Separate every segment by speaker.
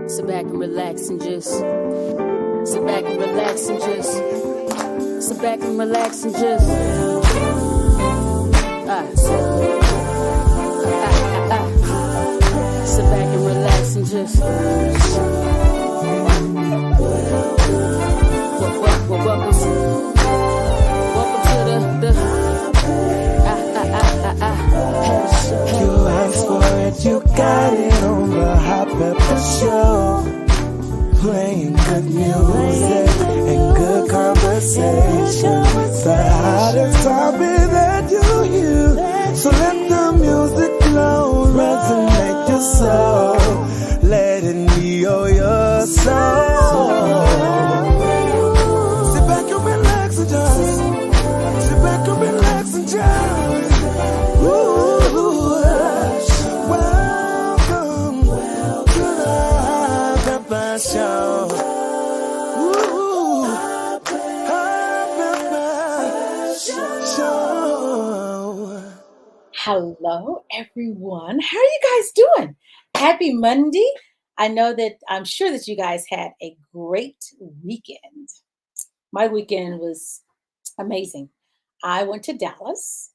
Speaker 1: Sit back and relax and just sit back and relax and just sit back and relax and just sit back and relax and just welcome to the
Speaker 2: You asked for it, you got it on the Hot Pepper Show. Playing good music and good conversation. The hottest topic that you hear. So let the music flow, resonate your soul. Let it heal your soul. Sit back and relax and just sit back and relax and just welcome to the Hot Pepper Show. Hot Pepper Show.
Speaker 3: Hello, everyone. How are you guys doing? Happy Monday. I'm sure that you guys had a great weekend. My weekend was amazing. I went to Dallas.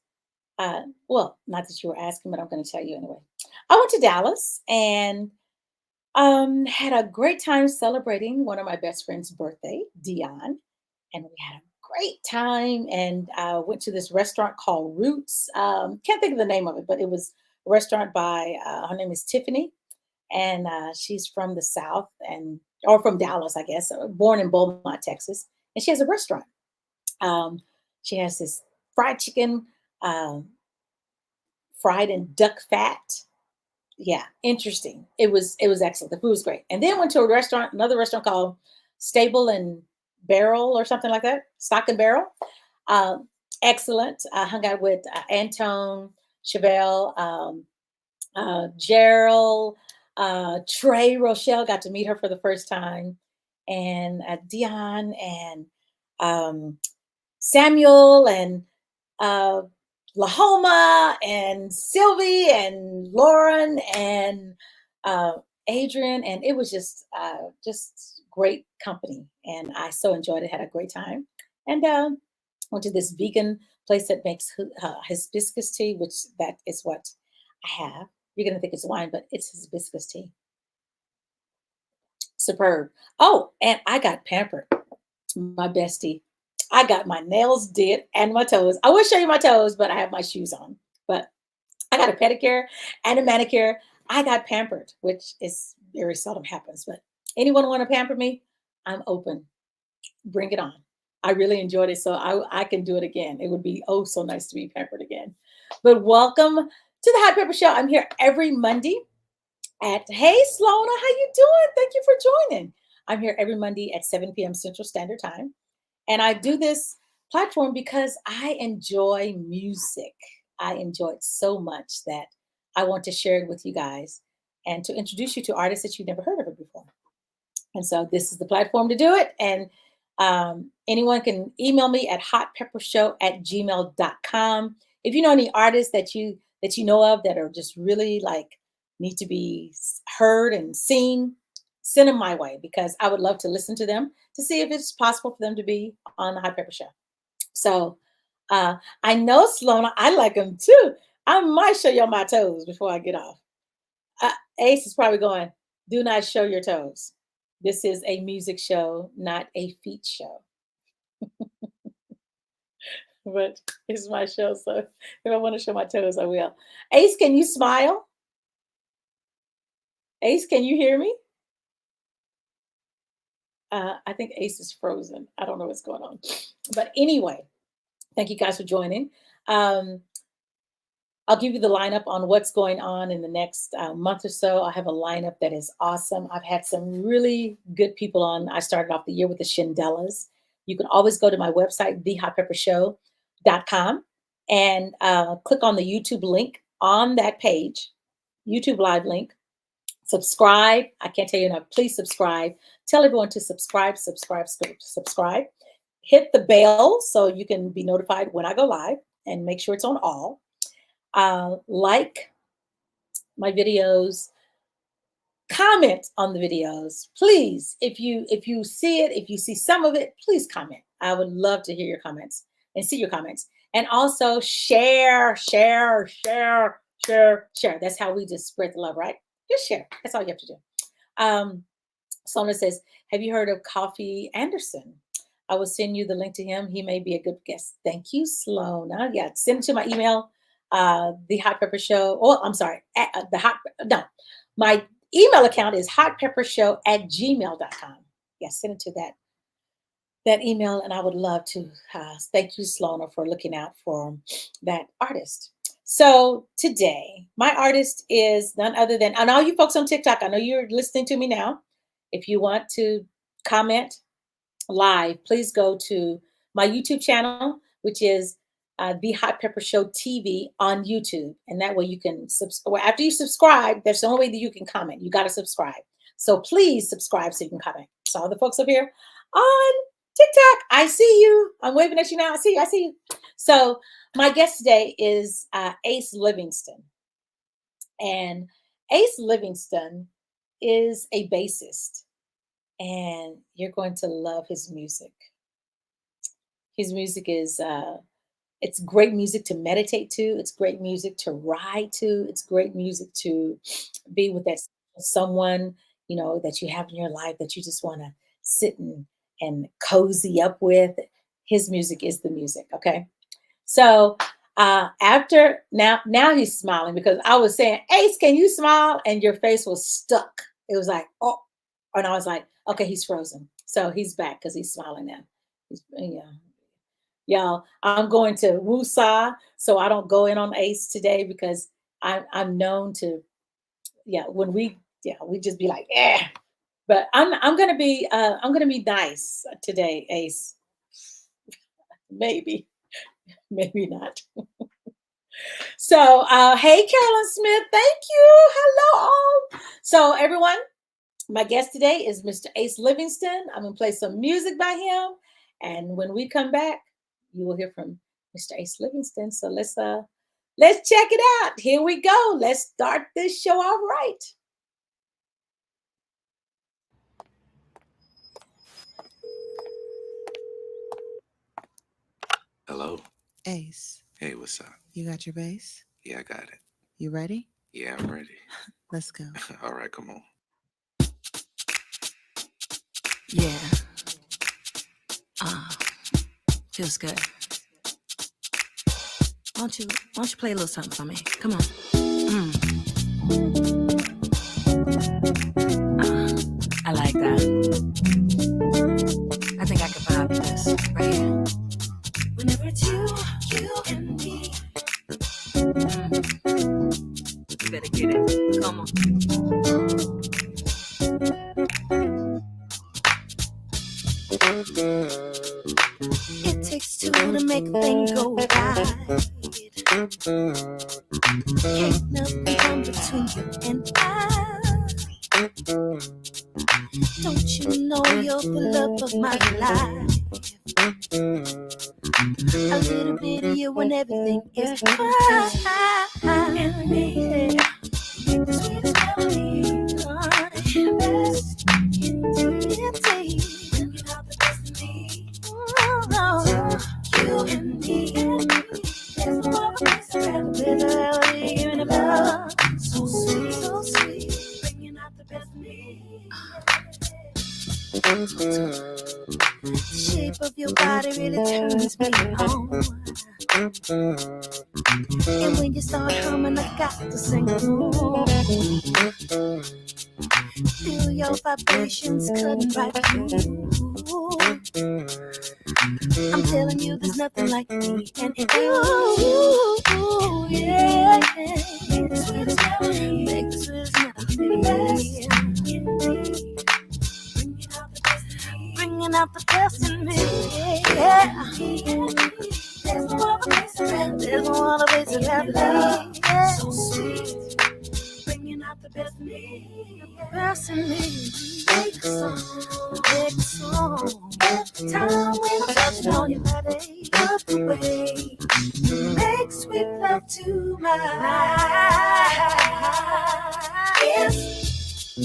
Speaker 3: Well, not that you were asking, but I'm going to tell you anyway. I went to Dallas and had a great time celebrating one of my best friend's birthday, Dion. And we had a great time and went to this restaurant called Roots. Can't think of the name of it, but it was a restaurant by, her name is Tiffany. And she's from the South or from Dallas, I guess, born in Beaumont, Texas. And she has a restaurant. She has this fried chicken, fried in duck fat. Yeah, interesting. It was excellent. The food was great. And then went to another restaurant called Stable and Barrel or something like that. Stock and Barrel. Excellent. I hung out with Antone, Chevelle, Gerald, Trey, Rochelle, got to meet her for the first time, and Dion and Samuel and Lahoma and Sylvie and Lauren and Adrian, and it was just great company, and I so enjoyed it. Had a great time, and went to this vegan place that makes hibiscus tea, which that is what I have. You're gonna think it's wine, but it's hibiscus tea. Superb. Oh, and I got pampered, my bestie. I got my nails did and my toes. I will show you my toes, but I have my shoes on. But I got a pedicure and a manicure. I got pampered, which is very seldom happens. But anyone want to pamper me? I'm open. Bring it on. I really enjoyed it, so I can do it again. It would be oh so nice to be pampered again. But welcome to the Hot Pepper Show. I'm here every Monday at Hey Sloana, how you doing? Thank you for joining. I'm here every Monday at 7 p.m. Central Standard Time. And I do this platform because I enjoy music. I enjoy it so much that I want to share it with you guys and to introduce you to artists that you've never heard of it before. And so this is the platform to do it. And anyone can email me at hotpeppershow@gmail.com. If you know any artists that you know of that are just really like need to be heard and seen, send them my way because I would love to listen to them to see if it's possible for them to be on the Hot Pepper Show. So I know Sloana, I like them too. I might show y'all my toes before I get off. Ace is probably going, do not show your toes. This is a music show, not a feet show. But it's my show, so if I want to show my toes, I will. Ace, can you smile? Ace, can you hear me? I think Ace is frozen. I don't know what's going on. But anyway, thank you guys for joining. I'll give you the lineup on what's going on in the next month or so. I have a lineup that is awesome. I've had some really good people on. I started off the year with the Shindellas. You can always go to my website, thehotpeppershow.com, and click on the YouTube link on that page, YouTube Live link. Subscribe. I can't tell you enough. Please subscribe. Tell everyone to subscribe. Hit the bell so you can be notified when I go live and make sure it's on all. Like my videos, comment on the videos, please. If you see it, if you see some of it, please comment. I would love to hear your comments and see your comments. And also share. That's how we just spread the love, right? Just share. That's all you have to do. Sona says, have you heard of Coffee Anderson? I will send you the link to him. He may be a good guest. Thank you, Slona. Yeah, send it to my email, the Hot Pepper Show. Oh, I'm sorry. My email account is hotpeppershow@gmail.com. Yes, send it to that email, and I would love to thank you, Slona, for looking out for that artist. So today, my artist is none other than, and all you folks on TikTok, I know you're listening to me now. If you want to comment live, please go to my YouTube channel, which is the Hot Pepper Show TV on YouTube. And that way you can, after you subscribe, that's the only way that you can comment. You got to subscribe. So please subscribe so you can comment. So all the folks up here on TikTok, I see you. I'm waving at you now. I see you. So my guest today is Ace Livingston. And Ace Livingston is a bassist. And you're going to love his music. His music is, it's great music to meditate to. It's great music to ride to. It's great music to be with that someone, you know, that you have in your life that you just want to sit and cozy up with. His music is the music, okay? So after, now he's smiling because I was saying, Ace, can you smile? And your face was stuck. It was like, oh, and I was like, okay, he's frozen. So he's back because he's smiling now. Y'all, I'm going to woosah, so I don't go in on Ace today because I'm known to, we just be like, eh. But I'm gonna be nice today, Ace. Maybe not. So hey, Carolyn Smith, thank you. Hello all. So everyone, my guest today is Mr. Ace Livingston. I'm gonna play some music by him, and when we come back, you will hear from Mr. Ace Livingston. So let's check it out. Here we go. Let's start this show off right.
Speaker 4: Hello.
Speaker 5: Ace.
Speaker 4: Hey, what's up?
Speaker 5: You got your bass?
Speaker 4: Yeah, I got it.
Speaker 5: You ready?
Speaker 4: Yeah, I'm ready.
Speaker 5: Let's go.
Speaker 4: All right, come on.
Speaker 1: Yeah. Feels good. Why don't you play a little something for me? Come on. I like that. I think I could vibe with this right here. Whenever it's you and me. You better get it. Come on.
Speaker 6: It takes two to make a thing go right. Can't nothing come between you and I. Don't you know you're the love of my life? A little bit of you when everything is fine. And me, make the sweetest melody. Best in indeed. Bringing out the best in me. You and me. There's no other place I'd rather be. Giving it up. So sweet, so sweet. Bringing out the best in me. The shape of your body really turns me on. And when you start humming, I got to sing along. Feel your vibrations cutting right through. I'm telling you, there's nothing like me and you. Yeah. Make the sweetest melody. Make the sweetest melody. Bringing out the best in me. Yeah. There's no other place around. There's no other place around. Yeah. So sweet. Bringing out the best in me. The best in me. Make a song. Every time when I'm touching on your body, love the way you make sweet love to my eyes. Yes. That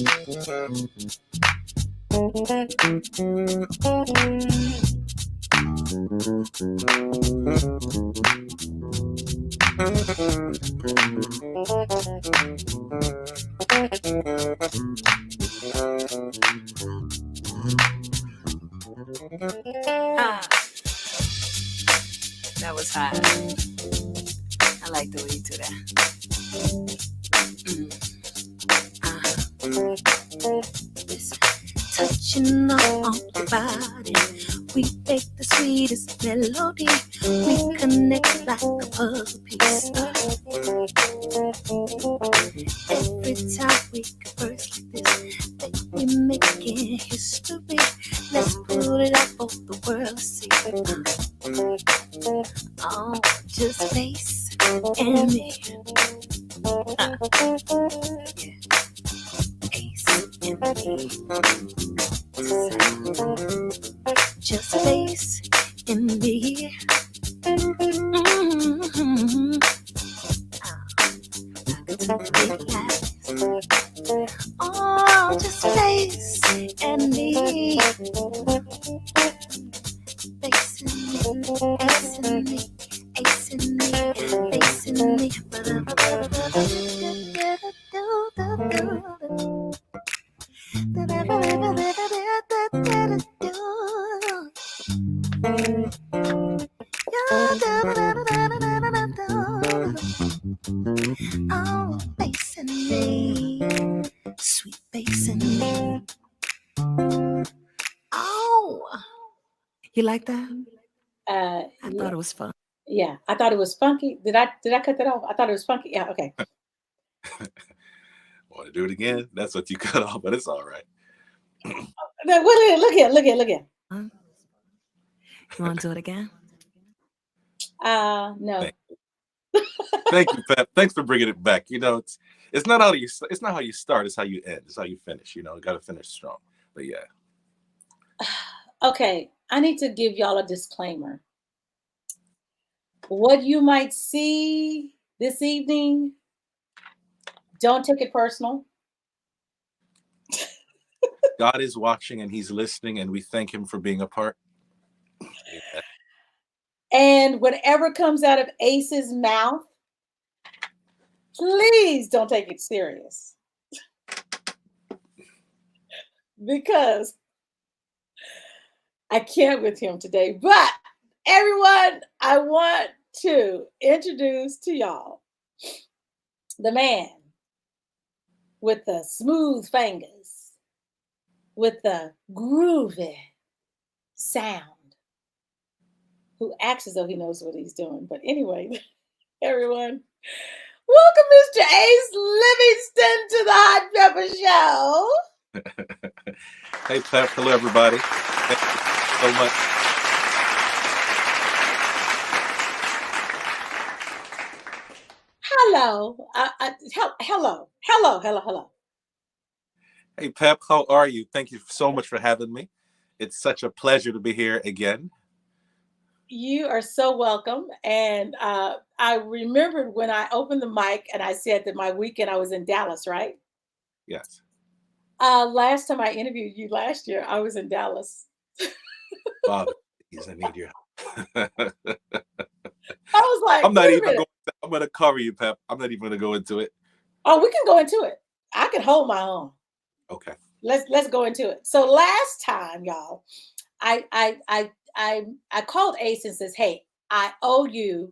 Speaker 6: was hot. I like the way you do that. Listen. Touching on your body, we make the sweetest melody. We connect like a puzzle piece. Every time we converse like this, that we making history. Let's put it out for the world to see. Oh, just face and me. Yeah. Ace and me. Just face in me. Oh, just face and me. Face in me, ace in me, ace in me, face in me. Oh, bass in me, sweet bass in me. Oh, you like that? I thought it was fun.
Speaker 3: Yeah, I thought it was funky. Did I cut that off? I thought it was funky. Yeah, okay.
Speaker 7: Want to do it again? That's what you cut off, but it's all right.
Speaker 3: Look here.
Speaker 6: You want to do it again?
Speaker 3: No.
Speaker 7: Thank you, Pep. Thanks for bringing it back. You know, it's not how you start, it's how you end. It's how you finish. You know, you got to finish strong. But yeah.
Speaker 3: Okay, I need to give y'all a disclaimer. What you might see this evening, don't take it personal.
Speaker 7: God is watching and he's listening, and we thank him for being a part. Yeah.
Speaker 3: And whatever comes out of Ace's mouth, please don't take it serious. Because I can't with him today. But everyone, I want to introduce to y'all the man with the smooth fingers, with the groovy sound, who acts as though he knows what he's doing. But anyway, everyone, welcome Mr. Ace Livingston to the Hot Pepper Show.
Speaker 7: Hey, Pep. Hello, everybody. Thank you so much.
Speaker 3: Hello. Hello.
Speaker 7: Hey, Pep. How are you? Thank you so much for having me. It's such a pleasure to be here again.
Speaker 3: You are so welcome. And I remembered when I opened the mic and I said that my weekend I was in Dallas, right?
Speaker 7: Yes.
Speaker 3: Last time I interviewed you last year, I was in Dallas.
Speaker 7: Father, I need your help.
Speaker 3: I was like,
Speaker 7: I'm not even going. I'm going to cover you, Pep. I'm not even going to go into it.
Speaker 3: Oh, we can go into it. I can hold my own.
Speaker 7: Okay.
Speaker 3: Let's go into it. So last time, y'all, I called Ace and says, "Hey, I owe you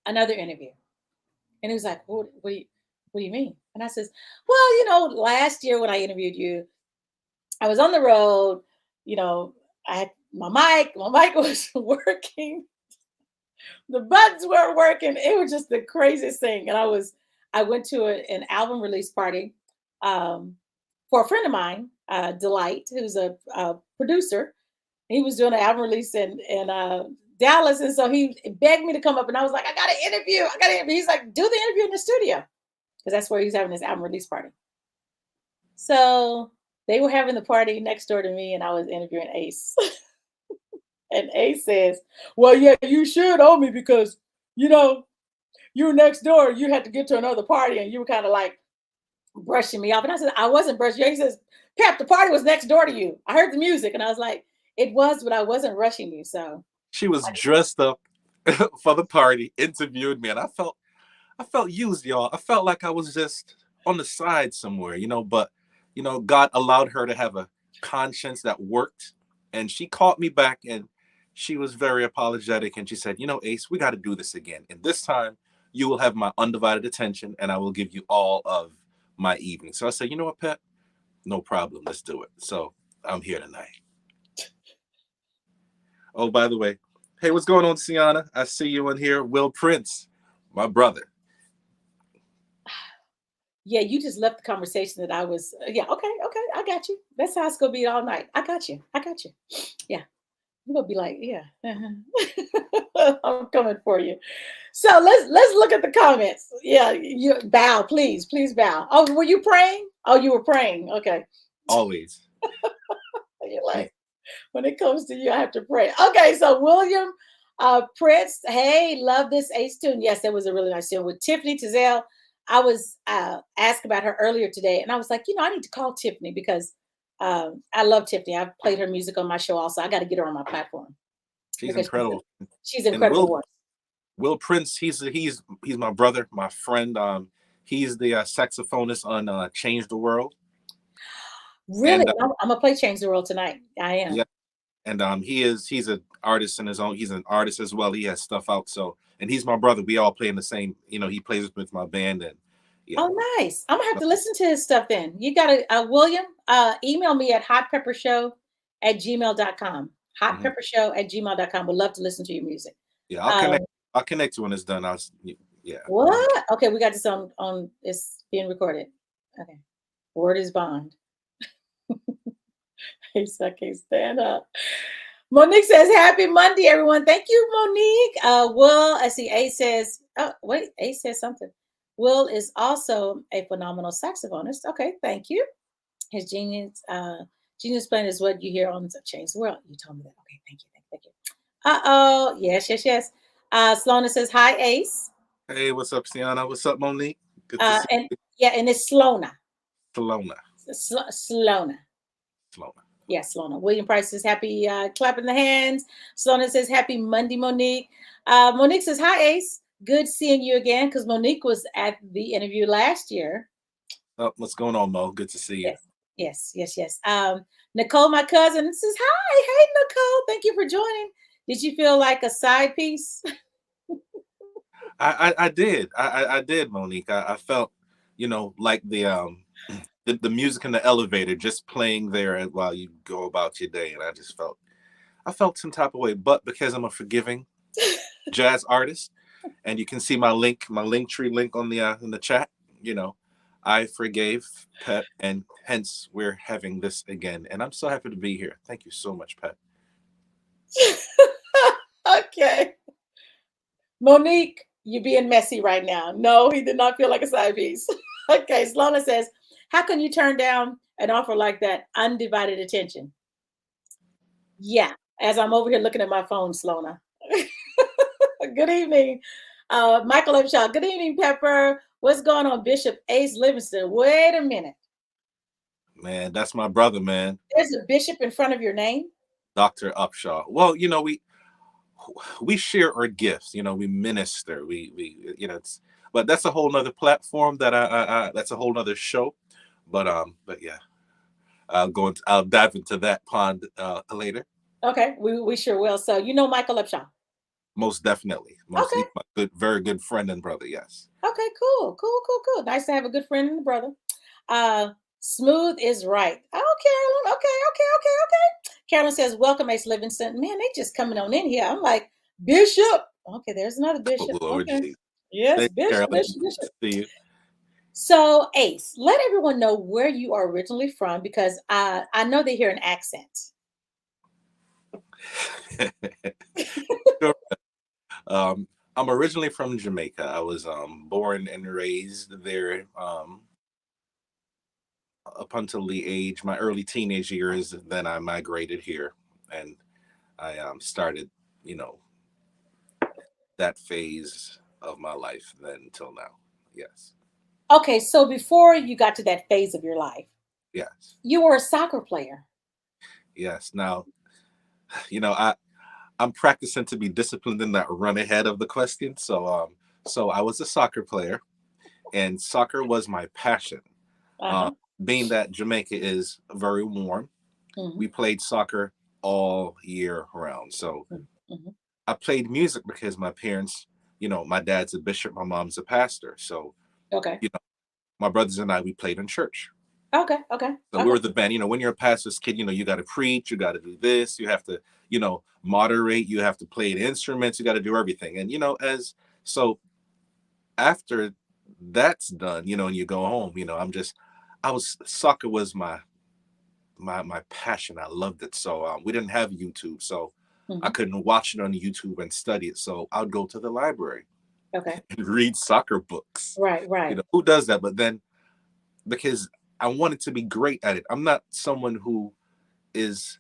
Speaker 3: another interview." And he was like, "What do you mean?" And I says, "Well, you know, last year when I interviewed you, I was on the road. You know, I had my mic was working, the buttons weren't working. It was just the craziest thing." And I went to an album release party for a friend of mine, Delight, who's a producer. He was doing an album release in Dallas, and so he begged me to come up, and I was like, I got an interview. He's like, do the interview in the studio, because that's where he's having his album release party. So they were having the party next door to me, and I was interviewing Ace. And Ace says, "Well, yeah, you should owe me because, you know, you were next door. You had to get to another party, and you were kind of like brushing me off. And I said, I wasn't brushing you. He says, Pep, the party was next door to you. I heard the music. And I was like, it was, but I wasn't rushing you. So
Speaker 7: She was dressed up for the party, interviewed me, and I felt used, y'all. I felt like I was just on the side somewhere, but God allowed her to have a conscience that worked, and she called me back, and she was very apologetic, and she said, Ace, we got to do this again, and this time you will have my undivided attention, and I will give you all of my evening. So I said, you know what, Pep, no problem, let's do it. So I'm here tonight. Oh, by the way, hey, what's going on, Sienna? I see you in here. Will Prince, my brother.
Speaker 3: yeah, you just left the conversation that I was, yeah, okay, I got you. That's how it's going to be all night. I got you. Yeah. I'm going to be like, yeah, I'm coming for you. So let's look at the comments. Yeah, you bow, please bow. Oh, were you praying? Oh, you were praying. Okay.
Speaker 7: Always.
Speaker 3: You're like, when it comes to you, I have to pray. Okay, so William Prince, hey, love this Ace tune. Yes, that was a really nice tune with Tiffany Tizelle. I was asked about her earlier today, and I was like, I need to call Tiffany because I love Tiffany. I've played her music on my show also. I got to get her on my platform.
Speaker 7: She's incredible.
Speaker 3: She's incredible.
Speaker 7: Will Prince, he's my brother, my friend. He's the saxophonist on Change the World.
Speaker 3: Really? And, I'm gonna play Change the World tonight. I am.
Speaker 7: Yeah. And he's an artist in his own. He's an artist as well. He has stuff out. So, and he's my brother. We all play in the same. He plays with my band. And yeah.
Speaker 3: Oh, nice. I'm gonna have to listen to his stuff then. You gotta William, email me at hotpeppershow@gmail.com. Hotpeppershow@gmail.com. Would love to listen to your music.
Speaker 7: Yeah, I'll connect you when it's done. Yeah.
Speaker 3: What? Okay, we got this on it's being recorded. Okay. Word is bond. I can't stand up. Monique says, happy Monday, everyone. Thank you, Monique. Will, I see Ace says, oh, wait, Ace says something. Will is also a phenomenal saxophonist. Okay, thank you. His genius playing is what you hear on Change the World. You told me that. Okay, thank you. Uh-oh. Yes. Sloana says, hi, Ace.
Speaker 7: Hey, what's up, Sienna? What's up, Monique?
Speaker 3: Good to see you. Yeah, and it's Sloana.
Speaker 7: Sloana.
Speaker 3: Yes, Sloana. William Price says, happy clapping the hands. Sloana says, happy Monday, Monique. Monique says, hi, Ace. Good seeing you again, because Monique was at the interview last year.
Speaker 7: Oh, what's going on, Mo? Good to see you.
Speaker 3: Yes. Nicole, my cousin, says, hi. Hey, Nicole. Thank you for joining. Did you feel like a side piece?
Speaker 7: I did. I did, Monique. I felt, like the music in the elevator just playing there while you go about your day, and I felt some type of way. But because I'm a forgiving jazz artist, and you can see my Linktree link on the in the chat, I forgave Pep, and hence we're having this again, and I'm so happy to be here. Thank you so much, Pep.
Speaker 3: Okay, Monique, you're being messy right now. No, he did not feel like a side piece. Okay, Sloana says, how can you turn down an offer like that? Undivided attention. Yeah, as I'm over here looking at my phone, Sloana. Good evening, Michael Upshaw. Good evening, Pepper. What's going on, Bishop Ace Livingston? Wait a minute.
Speaker 7: Man, that's my brother, man.
Speaker 3: There's a bishop in front of your name?
Speaker 7: Dr. Upshaw. Well, we share our gifts, we minister, we but that's a whole nother platform that that's a whole nother show. But yeah, I'll dive into that pond later. Okay,
Speaker 3: we sure will. So Michael Upshaw.
Speaker 7: Most definitely.
Speaker 3: Okay.
Speaker 7: My very good friend and brother, yes.
Speaker 3: Okay, cool. Nice to have a good friend and brother. Smooth is right. Oh, Carolyn. Okay. Carolyn says, welcome, Ace Livingston. Man, they just coming on in here. I'm like, Bishop. Okay, there's another bishop.
Speaker 7: Oh, Lord,
Speaker 3: okay. Yes, Bishop.
Speaker 7: See you.
Speaker 3: So, Ace, let everyone know where you are originally from, because I know they hear an accent.
Speaker 7: I'm originally from Jamaica. I was born and raised there up until my early teenage years. Then I migrated here, and I started, that phase of my life then until now. Yes.
Speaker 3: Okay, so before you got to that phase of your life,
Speaker 7: Yes.
Speaker 3: you were a soccer player.
Speaker 7: Yes. Now, I'm practicing to be disciplined and not run ahead of the question. So I was a soccer player, and soccer was my passion. Uh,
Speaker 3: Uh-huh.
Speaker 7: being that Jamaica is very warm,
Speaker 3: Hmm.
Speaker 7: we played soccer all year round. So
Speaker 3: Hmm.
Speaker 7: I played music because my parents, my dad's a bishop, my mom's a pastor. So,
Speaker 3: Okay.
Speaker 7: you know, my brothers and I, we played in church.
Speaker 3: Okay. Okay.
Speaker 7: So we
Speaker 3: Okay.
Speaker 7: were the band. When you're a pastor's kid, you got to preach, you got to do this, you have to, moderate, you have to play the instruments, you got to do everything. And, so after that's done, and you go home, soccer was my passion. I loved it. So we didn't have YouTube. So I
Speaker 3: Hmm.
Speaker 7: couldn't watch it on YouTube and study it. So I'd go to the library
Speaker 3: Okay.
Speaker 7: and read soccer books.
Speaker 3: Right. Right.
Speaker 7: Who does that? But then because I wanted to be great at it, I'm not someone is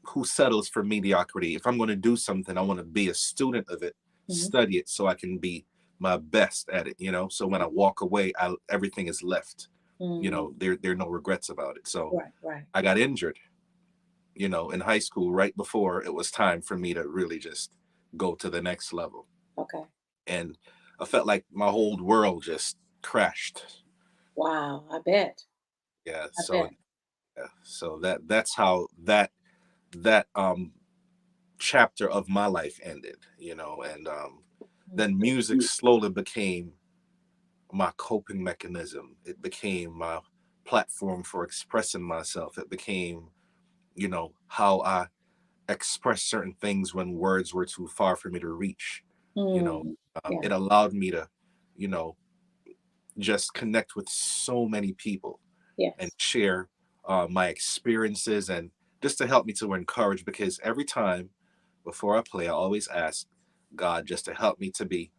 Speaker 7: who settles for mediocrity. If I'm going to do something, I want to be a student of it,
Speaker 3: Hmm.
Speaker 7: study it so I can be my best at it, So when I walk away, everything is left.
Speaker 3: Mm.
Speaker 7: There are no regrets about it. So
Speaker 3: Right. Right.
Speaker 7: I got injured, in high school right before it was time for me to really just go to the next level.
Speaker 3: Okay.
Speaker 7: And I felt like my whole world just crashed.
Speaker 3: Wow. I bet.
Speaker 7: Yeah.
Speaker 3: I
Speaker 7: So
Speaker 3: bet.
Speaker 7: yeah, so that's how that chapter of my life ended, and then music slowly became my coping mechanism. It became my platform for expressing myself. It became, how I express certain things when words were too far for me to reach. You know,
Speaker 3: Mm. Yeah.
Speaker 7: it allowed me to, you know, just connect with so many people and
Speaker 3: Yes.
Speaker 7: share my experiences and just to help me to encourage because every time before I play, I always ask God just to help me to be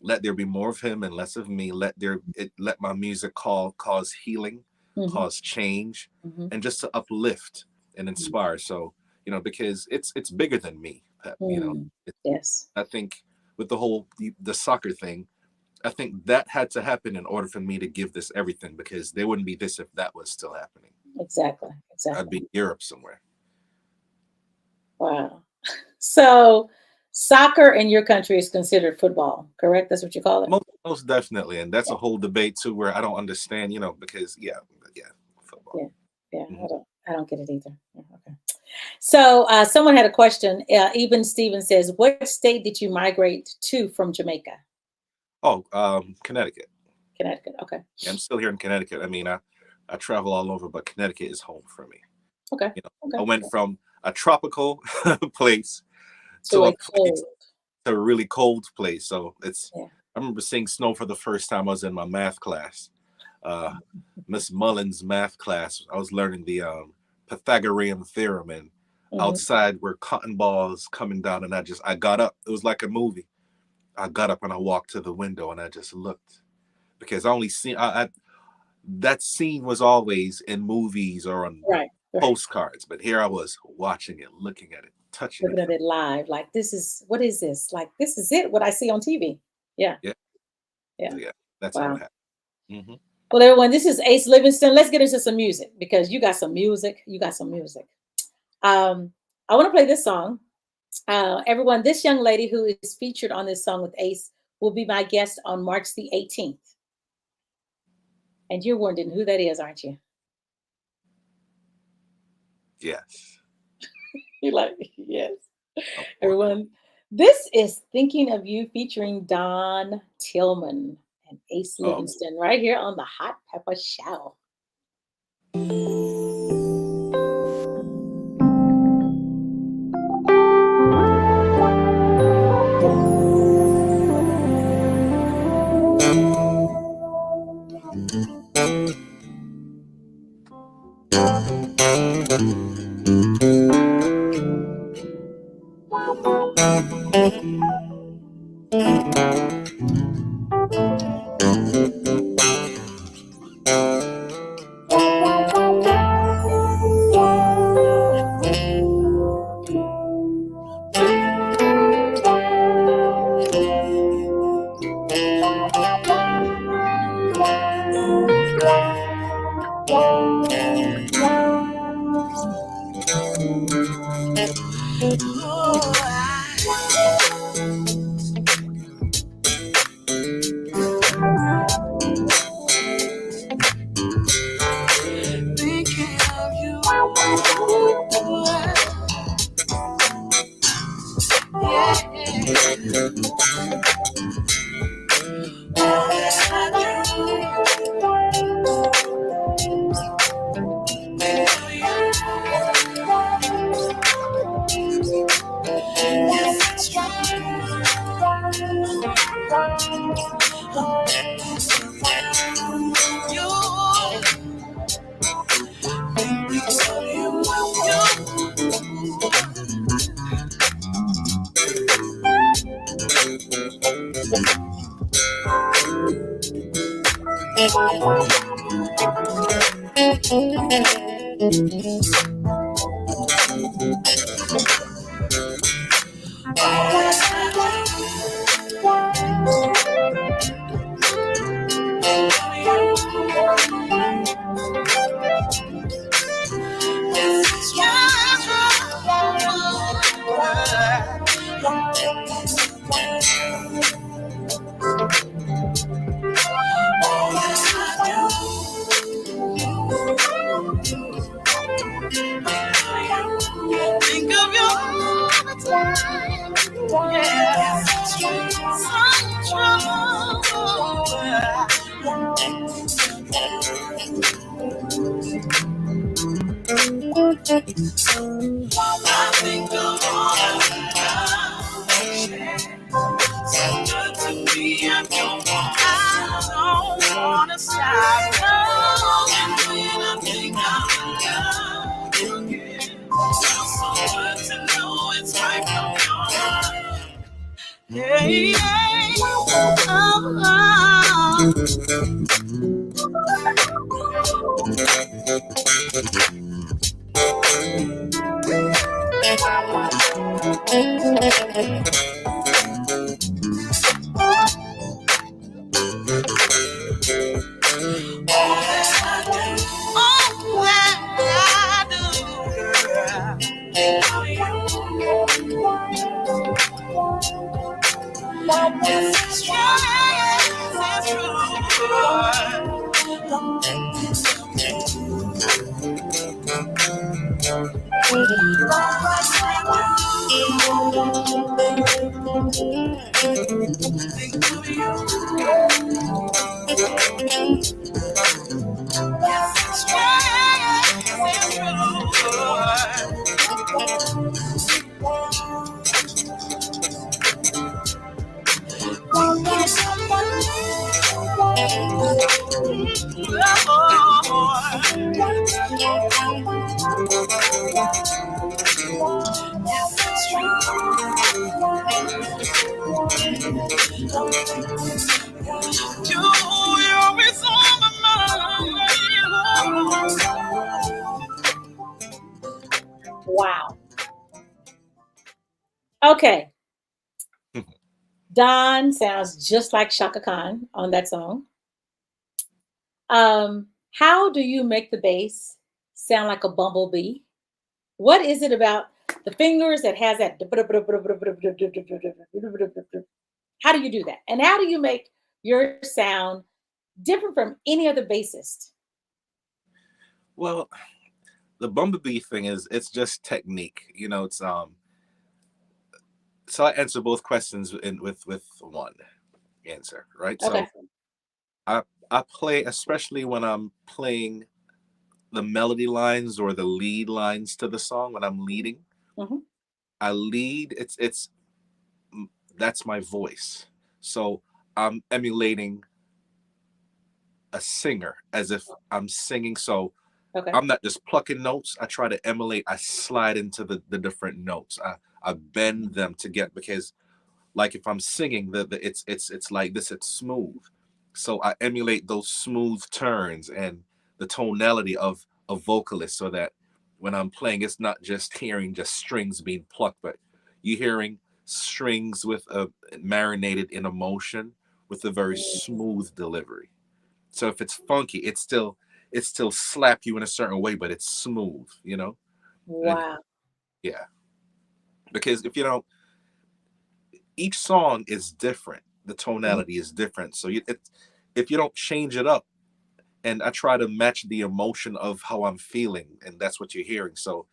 Speaker 7: let there be more of him and less of me. Let my music cause healing,
Speaker 3: Hmm.
Speaker 7: cause change,
Speaker 3: Hmm.
Speaker 7: and just to uplift and inspire. So, because it's bigger than me, Pep,
Speaker 3: Mm. Yes.
Speaker 7: I think with the whole the soccer thing, I think that had to happen in order for me to give this everything because there wouldn't be this if that was still happening.
Speaker 3: Exactly.
Speaker 7: I'd
Speaker 3: Exactly.
Speaker 7: be in Europe somewhere.
Speaker 3: Wow. So, soccer in your country is considered football, correct? That's what you call it?
Speaker 7: Most definitely, and that's
Speaker 3: Yeah.
Speaker 7: a whole debate too, where I don't understand, because yeah, football.
Speaker 3: Yeah. Yeah.
Speaker 7: Mhm.
Speaker 3: I don't get it either. Yeah, okay. So, someone had a question. Eben Steven says, "What state did you migrate to from Jamaica?"
Speaker 7: Oh, Connecticut.
Speaker 3: Connecticut. Okay.
Speaker 7: Yeah, I'm still here in Connecticut. I mean, I travel all over, but Connecticut is home for me.
Speaker 3: Okay.
Speaker 7: I
Speaker 3: Okay.
Speaker 7: went from a tropical place
Speaker 3: To
Speaker 7: to a
Speaker 3: a
Speaker 7: place
Speaker 3: cold.
Speaker 7: to a really cold place. So
Speaker 3: Yeah.
Speaker 7: I remember seeing snow for the first time. I was in my math class, uh, Miss Mullins' math class. I was learning the Pythagorean theorem, and
Speaker 3: Hmm.
Speaker 7: outside were cotton balls coming down, and I got up. It was like a movie. I got up and I walked to the window and I just looked because I only seen that scene was always in movies or on
Speaker 3: Right. Right.
Speaker 7: postcards, but here I was watching it, looking at it, touching
Speaker 3: Looking
Speaker 7: it.
Speaker 3: at it live, like what is this? Like this is it? What I see on TV? Yeah.
Speaker 7: Yeah,
Speaker 3: Yeah.
Speaker 7: yeah, that's how it
Speaker 3: Wow.
Speaker 7: happened. Hmm.
Speaker 3: Well, everyone, this is Ace Livingston. Let's get into some music because you got some music. You got some music. I want to play this song. Everyone, this young lady who is featured on this song with Ace will be my guest on March the 18th. And you're wondering who that is, aren't you?
Speaker 7: Yes,
Speaker 3: You're like, yes.
Speaker 7: of course.
Speaker 3: Everyone, this is Thinking of You featuring Don Tillman and Ace
Speaker 7: Oh,
Speaker 3: Livingston right here on the Hot Pepper Show.
Speaker 6: Thinking of you. Think of you all the time. Yeah. Some trouble. I think of all the time. So good to me, I don't wanna stop. No. And when I think of love, yeah, so good to know it's right from your heart. Hey, hey, wow. Okay. Don sounds just like Shaka Khan on that song. How do you make the bass sound like a bumblebee? What is it about the fingers that has that? How do you do that? And how do you make your sound different from any other bassist?
Speaker 7: Well, the bumblebee thing is it's just technique. You know, it's so I answer both questions with one answer, right?
Speaker 3: Okay.
Speaker 7: So I play, especially when I'm playing the melody lines or the lead lines to the song when I'm leading.
Speaker 3: Mhm.
Speaker 7: I lead. It's that's my voice. So I'm emulating a singer as if I'm singing. So
Speaker 3: Okay.
Speaker 7: I'm not just plucking notes. I try to emulate. I slide into the different notes. I bend them to get, because like if I'm singing, it's like this. It's smooth. So I emulate those smooth turns and the tonality of a vocalist, so that when I'm playing, it's not just hearing just strings being plucked, but you hearing strings with a marinated in emotion with a very smooth delivery. So if it's funky, it still slap you in a certain way, but it's smooth, you know? And
Speaker 3: Wow.
Speaker 7: yeah, because if you don't, each song is different. The
Speaker 3: Mhm.
Speaker 7: tonality is different. So if you don't change it up, and I try to match the emotion of how I'm feeling, and that's what you're hearing. So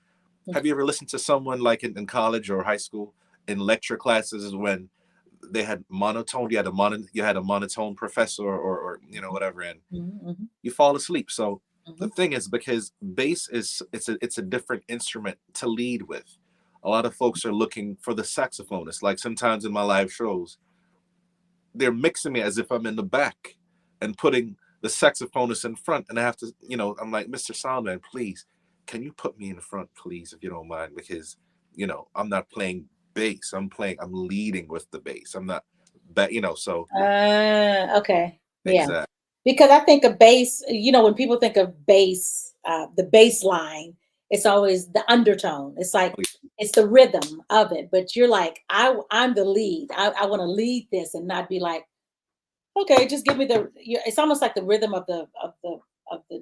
Speaker 7: have you ever listened to someone like in college or high school in lecture classes when they had monotone? You had a monotone professor or whatever, and
Speaker 3: Mhm, mhm,
Speaker 7: you fall asleep. So the
Speaker 3: mhm.
Speaker 7: thing is, because bass is it's a different instrument to lead with. A lot of folks are looking for the saxophonist. Like sometimes in my live shows, they're mixing me as if I'm in the back and putting the saxophonist in front. And I have to, I'm like, Mr. Soundman, please, can you put me in front, please, if you don't mind? Because, I'm not playing bass. I'm leading with the bass. I'm not, so
Speaker 3: Okay. Yeah.
Speaker 7: exactly.
Speaker 3: Because I think of bass, when people think of bass, the bass line, it's always the undertone. It's like it's the rhythm of it. But you're like, I'm the lead. I want to lead this and not be like, okay, just give me it's almost like the rhythm of the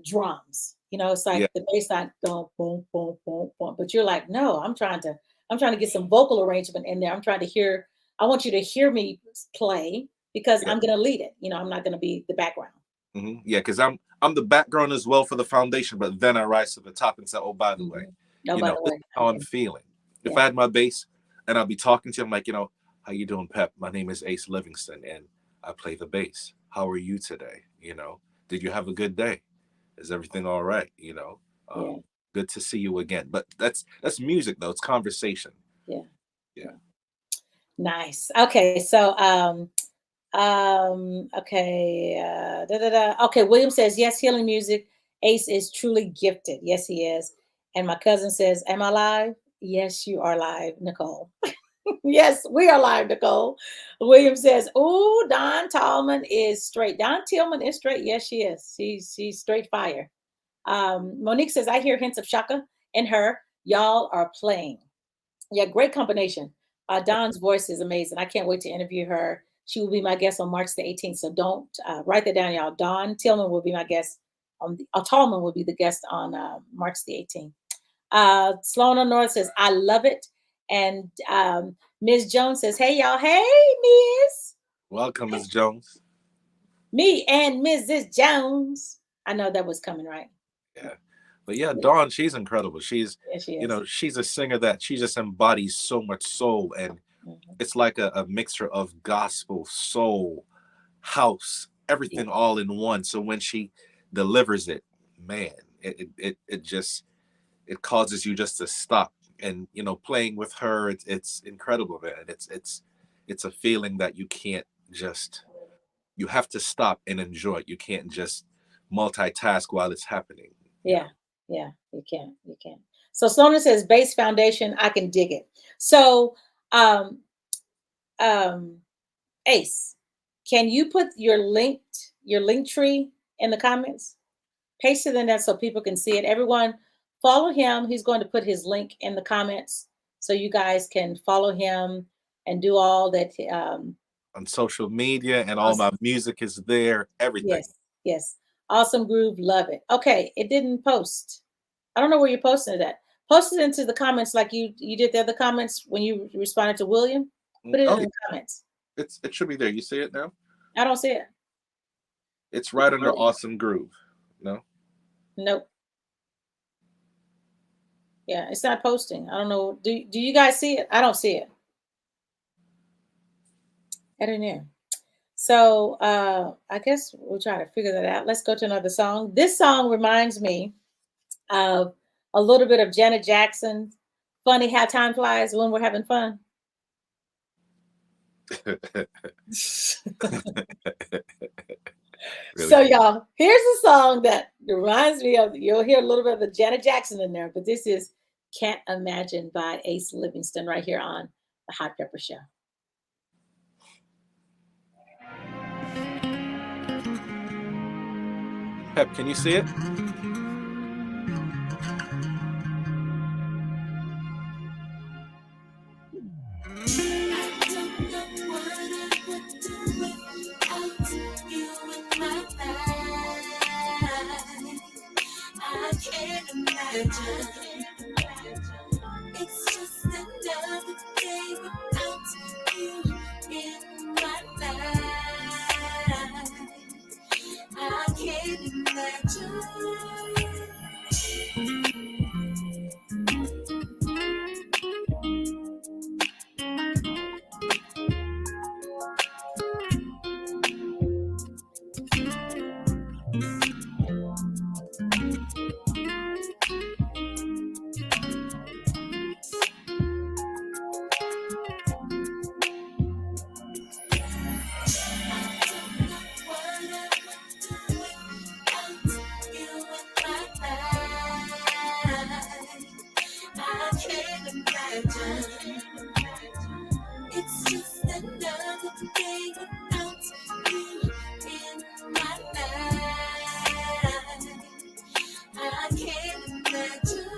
Speaker 3: drums. It's
Speaker 7: Yeah,
Speaker 3: like the bass line going boom, boom, boom, boom. But you're like, no, I'm trying to get some vocal arrangement in there. I want you to hear me play because
Speaker 7: yeah.
Speaker 3: I'm gonna lead it. I'm not gonna be the background.
Speaker 7: Yeah, because I'm the background as well for the foundation, but then I rise to the top and say, oh, by the way,
Speaker 3: Mhm. Oh, by the
Speaker 7: this
Speaker 3: way,
Speaker 7: is how I'm
Speaker 3: okay.
Speaker 7: feeling. If
Speaker 3: Yeah.
Speaker 7: I had my bass and I'll be talking to him like, how you doing, Pep? My name is Ace Livingston and I play the bass. How are you today? Did you have a good day? Is everything all right?
Speaker 3: Yeah.
Speaker 7: Good to see you again. But that's music though. It's conversation.
Speaker 3: Yeah.
Speaker 7: Yeah.
Speaker 3: Yeah. Nice. Okay. So, okay. Da, da, da. Okay. William says, yes, healing music. Ace is truly gifted. Yes, he is. And my cousin says, am I live? Yes, you are live, Nicole. Yes, we are live, Nicole. William says, oh, Don Tallman is straight. Don Tillman is straight. Yes, she is. She's straight fire. Monique says, I hear hints of Shaka in her. Y'all are playing. Yeah, great combination. Dawn's voice is amazing. I can't wait to interview her. She will be my guest on March the 18th. So don't write that down, y'all. Dawn Tillman will be my guest. Tallman will be the guest on March the 18th. Sloan North says, I love it. And Ms. Jones says, hey, y'all. Hey, Miss.
Speaker 7: Welcome, Ms. Jones.
Speaker 3: Me and Mrs. Jones. I know that was coming, right?
Speaker 7: Yeah. But yeah,
Speaker 3: Yeah,
Speaker 7: Dawn, she's incredible. She's,
Speaker 3: yeah, she is.
Speaker 7: she's a singer that she just embodies so much soul. And
Speaker 3: Mhm.
Speaker 7: it's like a mixture of gospel, soul, house,
Speaker 3: Yeah,
Speaker 7: everything all in one. So when she delivers it, man, it just it causes you just to stop. And playing with her, it's incredible, man. It's a feeling that you can't just you have to stop and enjoy it. You can't just multitask while it's happening.
Speaker 3: yeah, yeah. You can, you can. So Sloan says, base foundation. I can dig it. So, um, um, Ace, can you put your link tree in the comments? Paste it in there so people can see it. Everyone, follow him. He's going to put his link in the comments so you guys can follow him and do all that.
Speaker 7: On social media, and all my
Speaker 3: Awesome.
Speaker 7: music is there, everything.
Speaker 3: Yes, yes. Awesome groove. Love it. Okay, it didn't post. I don't know where you're posting it at. Post it into the comments like you did the other comments when you responded to William. Put it
Speaker 7: Oh
Speaker 3: in
Speaker 7: yeah,
Speaker 3: the comments.
Speaker 7: it should be there. You see it now?
Speaker 3: I don't see it.
Speaker 7: It's right under Awesome Groove. No?
Speaker 3: Nope. Yeah, it's not posting. I don't know. Do you guys see it? I don't see it. I don't know. So I guess we'll try to figure that out. Let's go to another song. This song reminds me of a little bit of Janet Jackson. Funny how time flies when we're having fun.
Speaker 7: Really?
Speaker 3: So y'all, here's a song that reminds me of, you'll hear a little bit of the Janet Jackson in there, but this is Can't Imagine by Ace Livingston right here on the Hot Pepper Show.
Speaker 7: Pep, can you see it?
Speaker 6: imagine. It's just another day without you in my life. I can't imagine. It's just another day without you in my life. I can't imagine.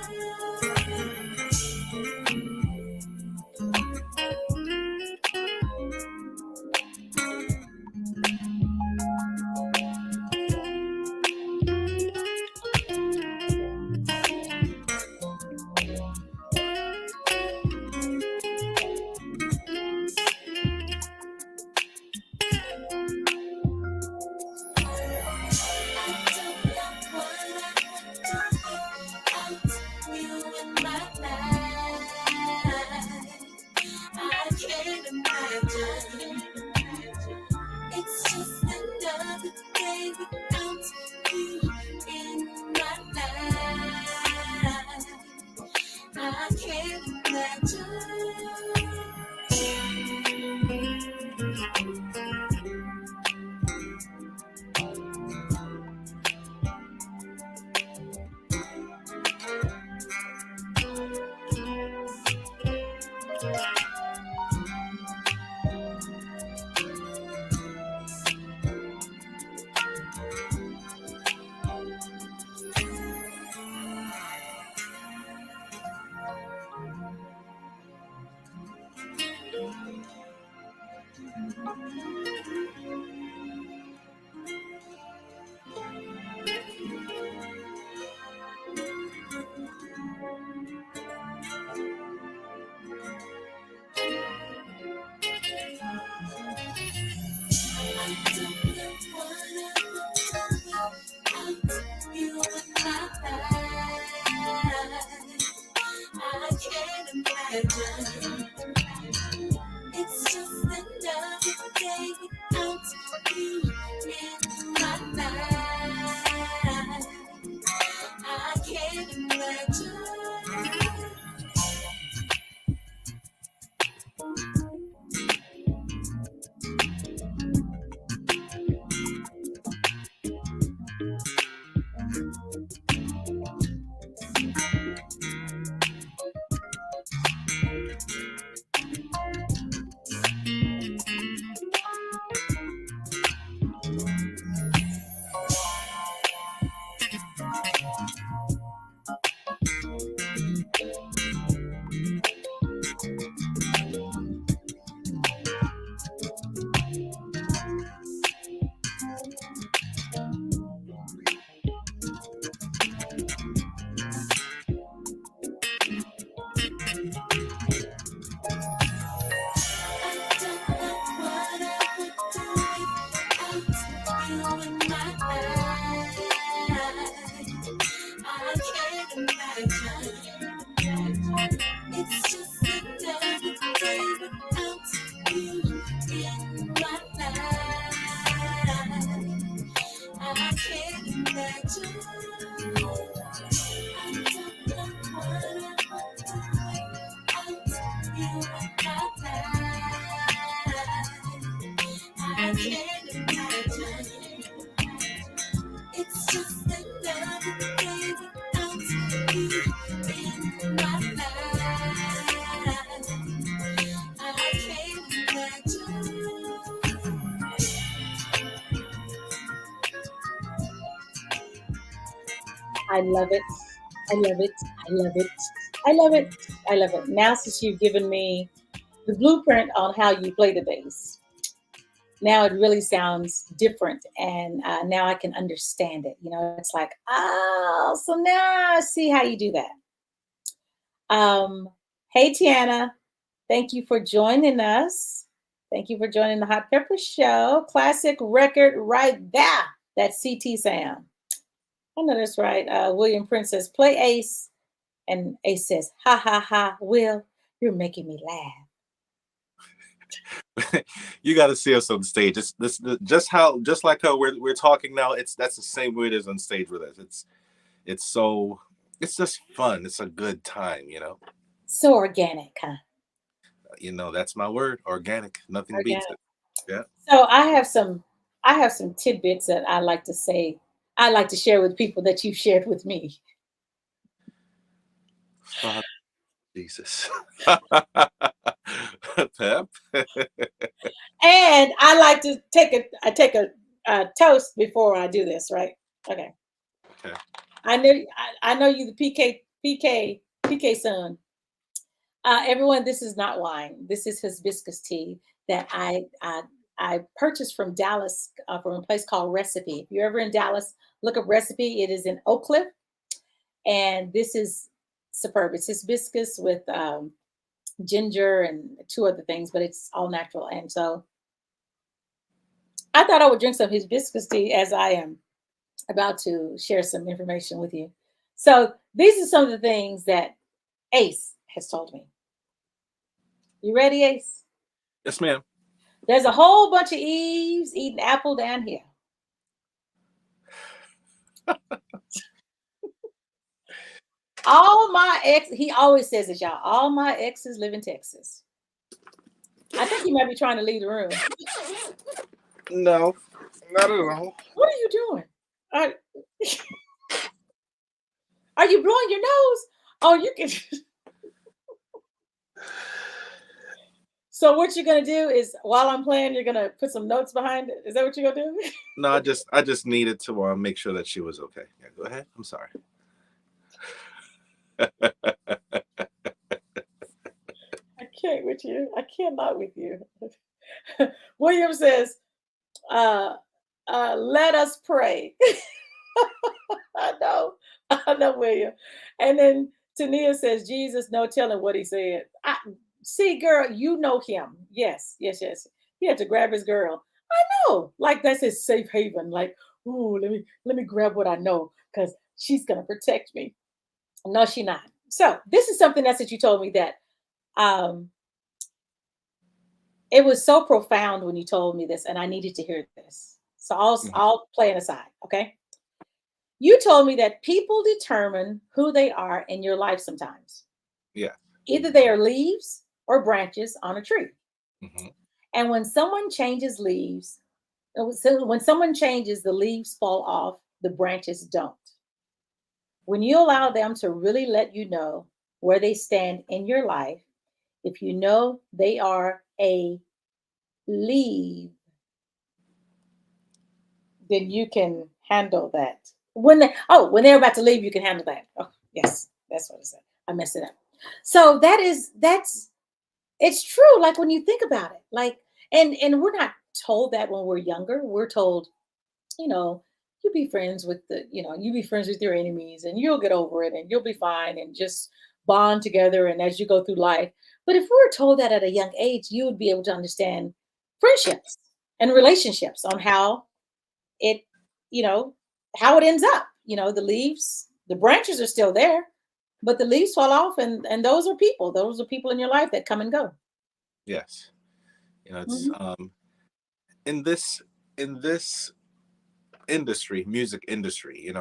Speaker 6: It's just another day without you in my life. I can't imagine. It's just another day without you in my life. I can't imagine. It's just another day without you in my life. I can't imagine. I don't know what I would do without you in my life. I can't imagine. It's just another day without you in my life. I can't imagine.
Speaker 3: I love it. I love it. I love it. I love it. I love it. Now, since you've given me the blueprint on how you play the bass, Now it really sounds different, and now I can understand it. It's like, oh, so now I see how you do that. Hey, Tiana, thank you for joining us. Thank you for joining the Hot Pepper Show. Classic record right there. That's CT Sam. I know that's right. William Prince says, play Ace. And Ace says, ha, ha, ha, Will, you're making me laugh.
Speaker 7: You got to see us on stage. Just like how we're talking now. That's the same way it is on stage with us. It's just fun. It's a good time,
Speaker 3: So organic, huh?
Speaker 7: That's my word. Organic. Nothing beats it. Yeah.
Speaker 3: So I have some tidbits that I like to say. I like to share with people that you shared with me.
Speaker 7: Father Jesus. Pep.
Speaker 3: And I like to take a toast before I do this, right? Okay. I know you, the PK son. Everyone, this is not wine. This is hibiscus tea that I purchased from Dallas from a place called Recipe. If you're ever in Dallas, look up Recipe. It is in Oak Cliff, and this is superb. It's hibiscus with ginger and 2 other things, but it's all natural. And so I thought I would drink some hibiscus tea as I am about to share some information with you. So these are some of the things that Ace has told me. You ready, Ace?
Speaker 7: Yes, ma'am.
Speaker 3: There's a whole bunch of Eves eating apple down here. All my he always says this, y'all. All my exes live in Texas. I think he might be trying to leave the room.
Speaker 7: No, not at all.
Speaker 3: What are you doing? Are you blowing your nose? Oh, you can. So what you're gonna do is, while I'm playing, you're gonna put some notes behind it. Is that what you're gonna do?
Speaker 7: No, I just needed to make sure that she was okay. Yeah, go ahead. I'm sorry.
Speaker 3: I can't with you. I cannot with you. William says, let us pray. I know, William. And then Tania says, Jesus, no telling what he said. See, girl, you know him. Yes. He had to grab his girl. I know. Like, that's his safe haven. Like, ooh, let me grab what I know, because she's gonna protect me. No, she's not. So this is something else that you told me that it was so profound when you told me this, and I needed to hear this. So I'll play it aside, okay? You told me that people determine who they are in your life sometimes.
Speaker 7: Yeah.
Speaker 3: Either they are leaves or branches on a tree.
Speaker 7: Mm-hmm.
Speaker 3: And when someone changes leaves, when someone changes, the leaves fall off, the branches don't. When you allow them to really let you know where they stand in your life, if you know they are a leave, then you can handle that. When they're about to leave, you can handle that. Oh, yes, that's what I said. I messed it up. So it's true. Like, when you think about it, like, and we're not told that when we're younger. We're told, you be friends with you be friends with your enemies, and you'll get over it, and you'll be fine, and just bond together, and as you go through life. But if we were told that at a young age, you would be able to understand friendships and relationships on how it, how it ends up. The leaves, the branches are still there, but the leaves fall off, and those are people. Those are people in your life that come and go.
Speaker 7: Yes. It's in this industry, music industry,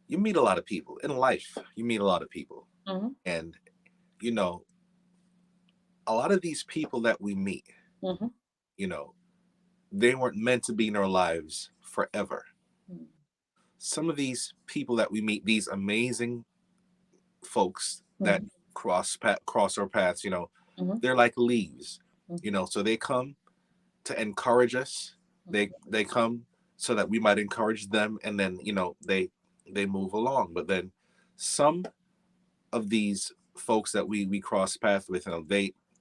Speaker 7: you meet a lot of people in life. You meet a lot of people, and a lot of these people that we meet, they weren't meant to be in our lives forever. Some of these people that we meet, these amazing folks that cross our paths, they're like leaves, so they come to encourage us. They come so that we might encourage them, and then they move along. But then some of these folks that we cross paths with,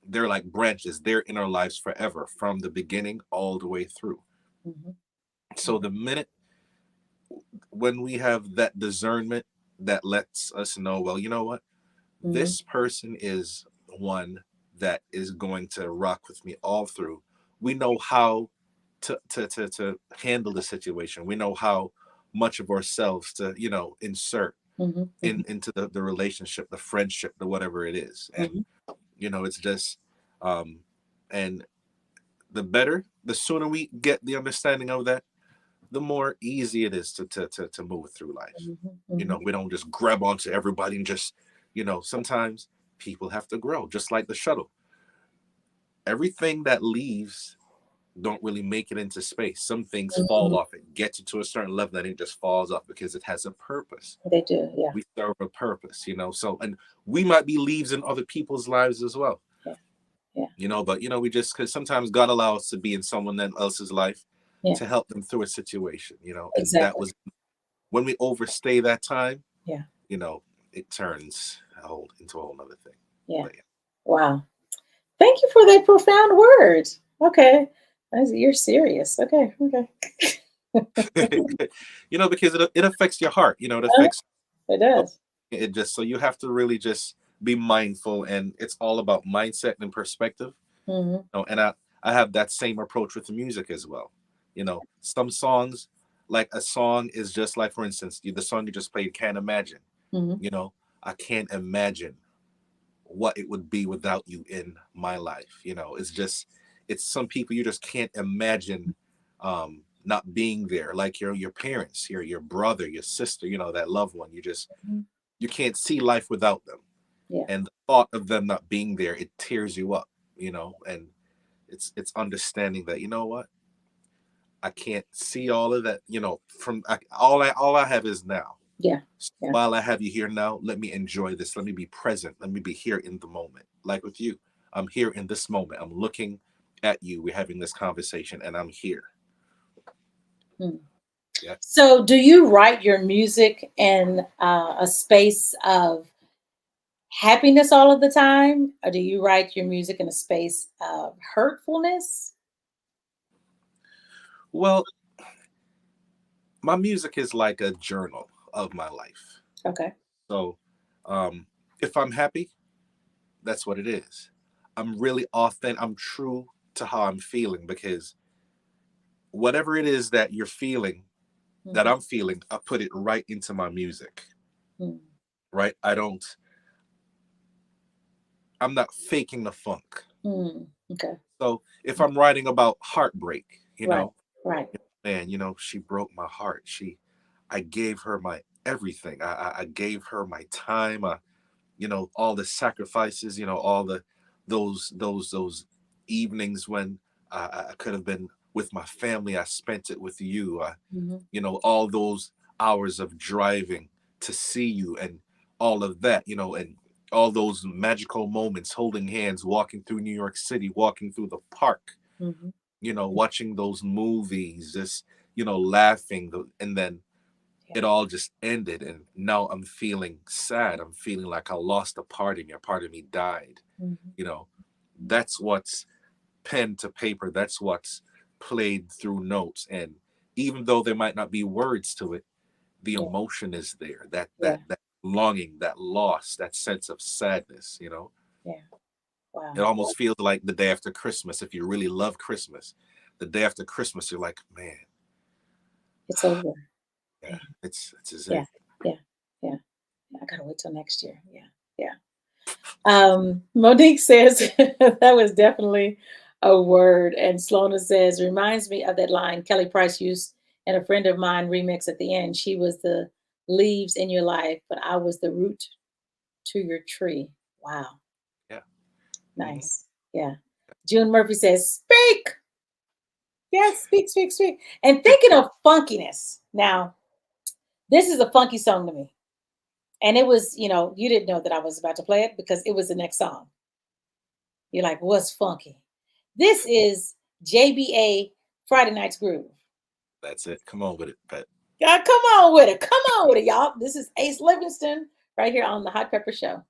Speaker 7: they're like branches. They're in our lives forever, from the beginning all the way through.
Speaker 3: Mhm.
Speaker 7: So the minute when we have that discernment that lets us know, well, you know what,
Speaker 3: Mhm.
Speaker 7: this person is one that is going to rock with me all through. We know how to handle the situation. We know how much of ourselves to, insert
Speaker 3: Mhm.
Speaker 7: into the relationship, the friendship, the whatever it is. And
Speaker 3: Mhm.
Speaker 7: it's just and the sooner we get the understanding of that, the more easy it is to move through life.
Speaker 3: Mhm. Mhm.
Speaker 7: We don't just grab onto everybody and just, sometimes people have to grow, just like the shuttle. Everything that leaves don't really make it into space. Some things fall
Speaker 3: Mhm.
Speaker 7: off. It gets to a certain level and it just falls off because it has a purpose.
Speaker 3: They do, yeah.
Speaker 7: We serve a purpose, so, and we might be leaves in other people's lives as well.
Speaker 3: Yeah. Yeah.
Speaker 7: But we just, because sometimes God allows us to be in someone else's life
Speaker 3: Yeah.
Speaker 7: to help them through a situation, and that
Speaker 3: Exactly.
Speaker 7: was when we overstay that time,
Speaker 3: Yeah.
Speaker 7: it turns into a whole other thing.
Speaker 3: Yeah.
Speaker 7: But
Speaker 3: Wow. Thank you for that profound word. Okay. You're serious. Okay. Okay.
Speaker 7: because it affects your heart, it
Speaker 3: Uh,
Speaker 7: affects
Speaker 3: It does.
Speaker 7: it. Just so you have to really just be mindful, and it's all about mindset and perspective.
Speaker 3: Hmm.
Speaker 7: And I have that same approach with the music as well. Some songs, like a song is just like, for instance, the song you just played, Can't Imagine.
Speaker 3: Hmm.
Speaker 7: I can't imagine what it would be without you in my life. It's some people you just can't imagine not being there, like your parents, your brother, your sister, that loved one. You can't see life without them.
Speaker 3: Yeah.
Speaker 7: And the thought of them not being there, it tears you up, and it's understanding that, what, I can't see all of that, all I have is now.
Speaker 3: Yeah.
Speaker 7: So
Speaker 3: Yeah.
Speaker 7: while I have you here now, let me enjoy this. Let me be present. Let me be here in the moment. Like with you, I'm here in this moment. I'm looking at you. We're having this conversation, and I'm here.
Speaker 3: Hmm.
Speaker 7: Yeah.
Speaker 3: So, do you write your music in a space of happiness all of the time, or do you write your music in a space of hurtfulness?
Speaker 7: Well, my music is like a journal of my life.
Speaker 3: Okay.
Speaker 7: So, if I'm happy, that's what it is. I'm really authentic. I'm true to how I'm feeling, because whatever it is that you're feeling, that
Speaker 3: Mhm.
Speaker 7: I'm feeling, I put it right into my music.
Speaker 3: Mm.
Speaker 7: Right? I'm not faking the funk.
Speaker 3: Mm. Okay.
Speaker 7: So if I'm writing about heartbreak,
Speaker 3: Right. Right.
Speaker 7: man, she broke my heart. I gave her my everything. I gave her my time. All the sacrifices. All those evenings when I could have been with my family. I spent it with you.
Speaker 3: Hmm.
Speaker 7: All those hours of driving to see you, and all of that. And all those magical moments, holding hands, walking through New York City, walking through the park,
Speaker 3: Hmm.
Speaker 7: watching those movies, just, laughing. And then
Speaker 3: Yeah.
Speaker 7: it all just ended. And now I'm feeling sad. I'm feeling like I lost a part of me. A part of me died.
Speaker 3: Hmm.
Speaker 7: That's what's pen to paper. That's what's played through notes. And even though there might not be words to it, the
Speaker 3: Yeah.
Speaker 7: emotion is there. That
Speaker 3: Yeah.
Speaker 7: that longing, that loss, that sense of sadness.
Speaker 3: Yeah.
Speaker 7: It
Speaker 3: Wow.
Speaker 7: almost feels like the day after Christmas. If you really love Christmas, the day after Christmas, you're like, man,
Speaker 3: It's over.
Speaker 7: yeah, it's as
Speaker 3: Yeah.
Speaker 7: if.
Speaker 3: Yeah. Yeah. I gotta wait till next year. Yeah. Yeah. Monique says that was definitely a word. And Slona says, reminds me of that line Kelly Price used and a friend of mine remix at the end. She was the leaves in your life, but I was the root to your tree. Wow.
Speaker 7: Yeah. Mhm.
Speaker 3: Nice. Yeah. June Murphy says, speak. Yes, speak, speak, speak. And thinking of funkiness. Now, this is a funky song to me. And it was, you didn't know that I was about to play it because it was the next song. You're like, what's funky? This is JBA Friday Night's Groove.
Speaker 7: That's it. Come on with it, Pet.
Speaker 3: God, come on with it. Come on with it, y'all. This is Ace Livingston right here on the Hot Pepper Show.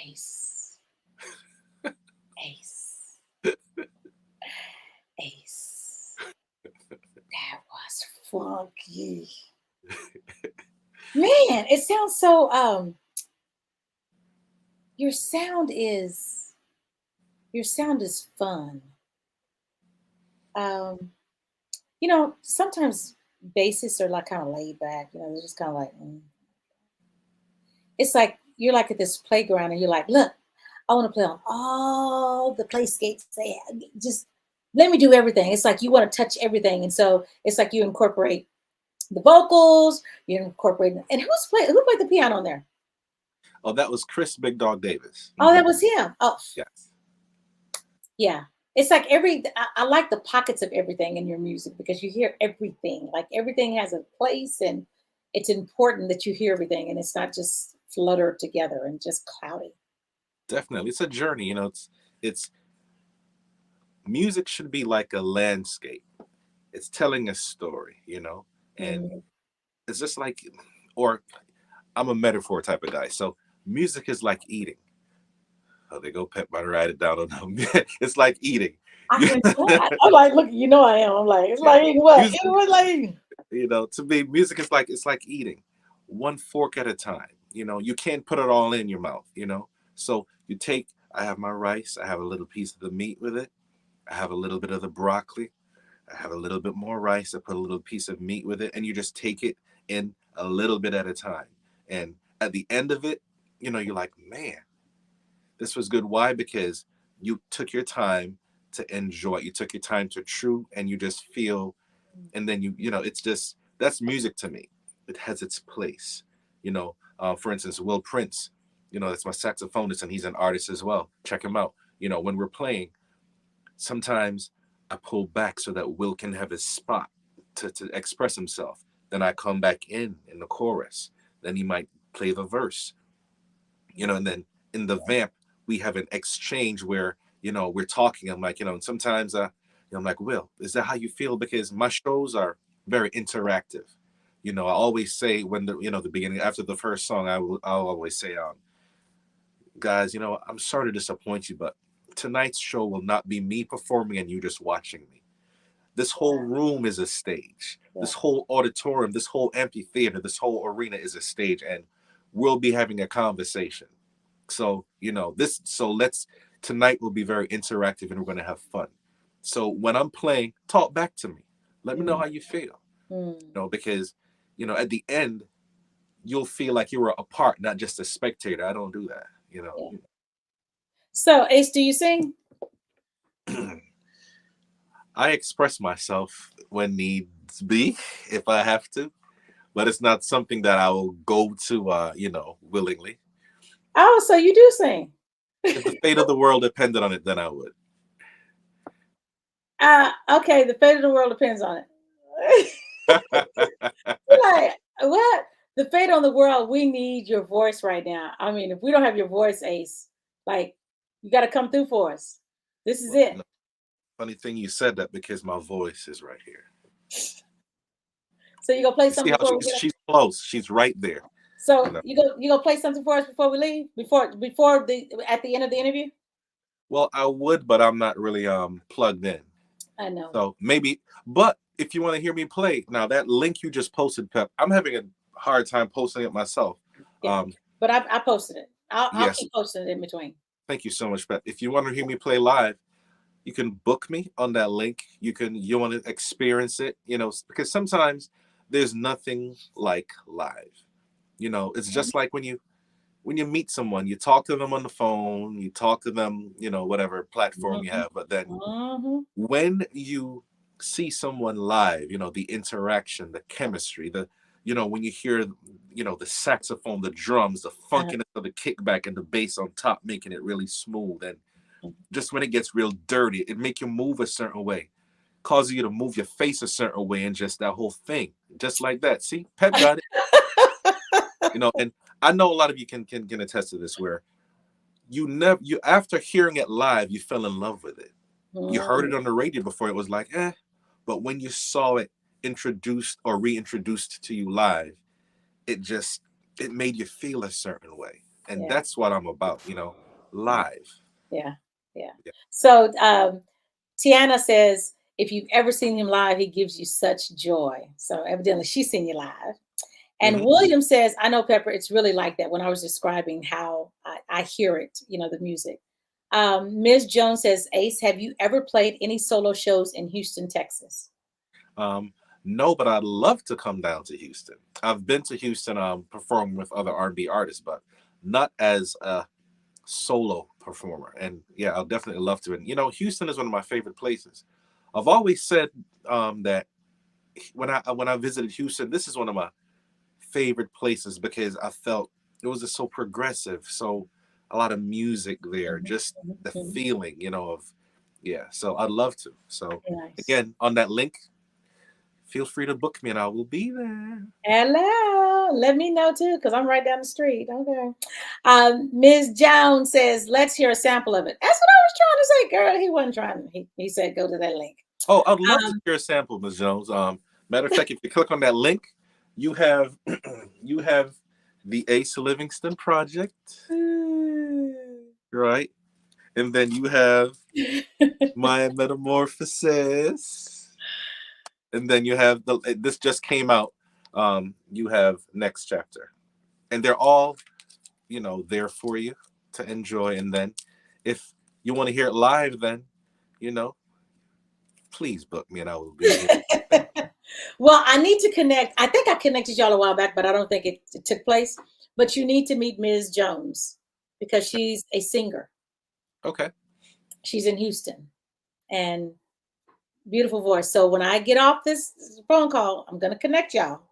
Speaker 3: Ace. Ace. Ace. That was funky. Man, it sounds so your sound is fun. Sometimes bassists are like kind of laid back, they're just kind of like it's like you're like at this playground and you're like, look, I want to play on all the playscapes they have. Just let me do everything. It's like you want to touch everything. And so it's like you incorporate the vocals, you incorporate, and who played the piano on there?
Speaker 7: Oh, that was Chris Big Dog Davis.
Speaker 3: Oh, that was him. Oh,
Speaker 7: Yes.
Speaker 3: yeah. It's like I like the pockets of everything in your music because you hear everything. Like everything has a place, and it's important that you hear everything, and it's not just fluttered together and just cloudy.
Speaker 7: Definitely. It's a journey, you know, it's music should be like a landscape. It's telling a story, you know, and
Speaker 3: Mhm.
Speaker 7: it's just like, or I'm a metaphor type of guy. So music is like eating. Oh, they go Pep by write it down on them. It's like eating.
Speaker 3: I can I'm like, look, you know I am. I'm like, it's like eating what?
Speaker 7: Music,
Speaker 3: It was like eating.
Speaker 7: you know, to me, music is like, it's like eating one fork at a time. You know, you can't put it all in your mouth, you know. So you take, I have my rice, I have a little piece of the meat with it, I have a little bit of the broccoli, I have a little bit more rice, I put a little piece of meat with it, and you just take it in a little bit at a time. And at the end of it, you know, you're like, man, this was good. Why? Because you took your time to enjoy it. You took your time to chew, and you just feel, and then you know, it's just, that's music to me. It has its place. You know, for instance, Will Prince, you know, that's my saxophonist, and he's an artist as well. Check him out. You know, when we're playing, sometimes I pull back so that Will can have his spot to express himself. Then I come back in the chorus. Then he might play the verse, you know, and then in the vamp, we have an exchange where, you know, we're talking. I'm like, you know, and sometimes you know, I'm like, Will, is that how you feel? Because my shows are very interactive. You know, I always say when the, you know, the beginning, after the first song, I'll always say, guys, you know, I'm sorry to disappoint you, but tonight's show will not be me performing and you just watching me. This whole room is a stage. This whole auditorium, this whole amphitheater, this whole arena is a stage, and we'll be having a conversation. So, you know, tonight will be very interactive and we're going to have fun. So when I'm playing, talk back to me. Let me know how you feel. You know, because, you know, at the end, you'll feel like you were a part, not just a spectator. I don't do that, you know.
Speaker 3: Yeah. So, Ace, do you sing?
Speaker 7: I express myself when needs be, if I have to, but it's not something that I will go to, you know, willingly.
Speaker 3: Oh, so you do sing.
Speaker 7: If the fate of the world depended on it, then I would.
Speaker 3: Okay, the fate of the world depends on it. Like, what? The fate on the world, we need your voice right now. I mean, if we don't have your voice, Ace, like, you got to come through for us. This is it.
Speaker 7: No, funny thing you said that because my voice is right here.
Speaker 3: So you gonna play
Speaker 7: You see
Speaker 3: something
Speaker 7: how
Speaker 3: before we get
Speaker 7: she's close. She's right there.
Speaker 3: So
Speaker 7: You know?
Speaker 3: you gonna play something for us before we leave? Before the at the end of the interview?
Speaker 7: Well, I would, but I'm not really plugged in.
Speaker 3: I know.
Speaker 7: So maybe, but if you want to hear me play, now that link you just posted, Pep, I'm having a hard time posting it myself.
Speaker 3: Yeah. But I posted it. I'll
Speaker 7: Yes.
Speaker 3: keep posting it in between.
Speaker 7: Thank you so much, Pep. If you want to hear me play live, you can book me on that link. You want to experience it, you know, because sometimes there's nothing like live. You know, it's just like when you meet someone, you talk to them on the phone, you talk to them, you know, whatever platform you have, but then when you see someone live, you know, the interaction, the chemistry, you know, when you hear, you know, the saxophone, the drums, the funkiness of the kickback and the bass on top, making it really smooth. And just when it gets real dirty, it make you move a certain way, causes you to move your face a certain way, and just that whole thing, just like that. See, Pep got it. You know, and I know a lot of you can attest to this, where you after hearing it live, you fell in love with it. You heard it on the radio before, it was like, but when you saw it introduced or reintroduced to you live, it made you feel a certain way. And that's what I'm about, you know, live.
Speaker 3: Yeah. So Tiana says, if you've ever seen him live, he gives you such joy. So evidently she's seen you live. And William says, I know, Pepper, it's really like that when I was describing how I hear it, you know, the music. Ms. Jones says, Ace, have you ever played any solo shows in Houston, Texas?
Speaker 7: No, but I'd love to come down to Houston. I've been to Houston performing with other R&B artists, but not as a solo performer. And yeah, I'll definitely love to. And Houston is one of my favorite places. I've always said that when I visited Houston, this is one of my favorite places because I felt it was just so progressive, so a lot of music there, just the
Speaker 3: Mhm.
Speaker 7: feeling, of yeah. So I'd love to. So
Speaker 3: Nice.
Speaker 7: again, on that link, feel free to book me and I will be there.
Speaker 3: Hello. Let me know too, because I'm right down the street. Okay. Ms. Jones says, let's hear a sample of it. That's what I was trying to say, girl. He wasn't trying. He said, go to that link.
Speaker 7: Oh, I'd love to
Speaker 3: Um,
Speaker 7: hear a sample, Ms. Jones. Matter of fact, if you click on that link, you have you have the Ace Livingston Project, right? And then you have my Metamorphosis, and then you have this just came out. You have Next Chapter, and they're all there for you to enjoy. And then if you want to hear it live, then you know please book me and I will be there.
Speaker 3: well, I need to connect. I think I connected y'all a while back, but I don't think it took place. But you need to meet Ms. Jones because she's a singer.
Speaker 7: Okay.
Speaker 3: She's in Houston and beautiful voice. So when I get off this phone call, I'm going to connect y'all.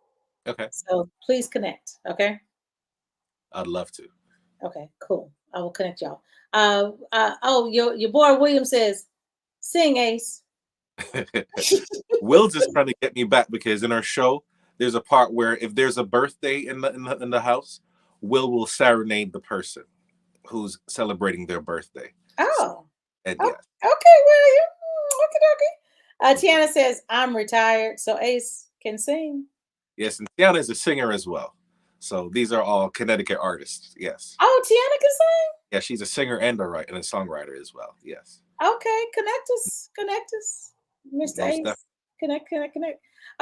Speaker 7: Okay.
Speaker 3: So please connect. Okay.
Speaker 7: I'd love to.
Speaker 3: Okay, cool. I will connect y'all. Oh, your boy William says, sing Ace.
Speaker 7: Will's just trying to get me back because in our show, there's a part where if there's a birthday in the house, will serenade the person who's celebrating their birthday.
Speaker 3: Oh,
Speaker 7: And
Speaker 3: oh,
Speaker 7: yes.
Speaker 3: okay, William. Okay. Tiana says, I'm retired, so Ace can sing.
Speaker 7: Yes, and Tiana is a singer as well. So these are all Connecticut artists. Yes.
Speaker 3: Oh, Tiana can sing?
Speaker 7: Yeah, she's a singer and a songwriter as well. Yes.
Speaker 3: Okay, connect us, Mr.
Speaker 7: Most definitely.
Speaker 3: Ace. Connect.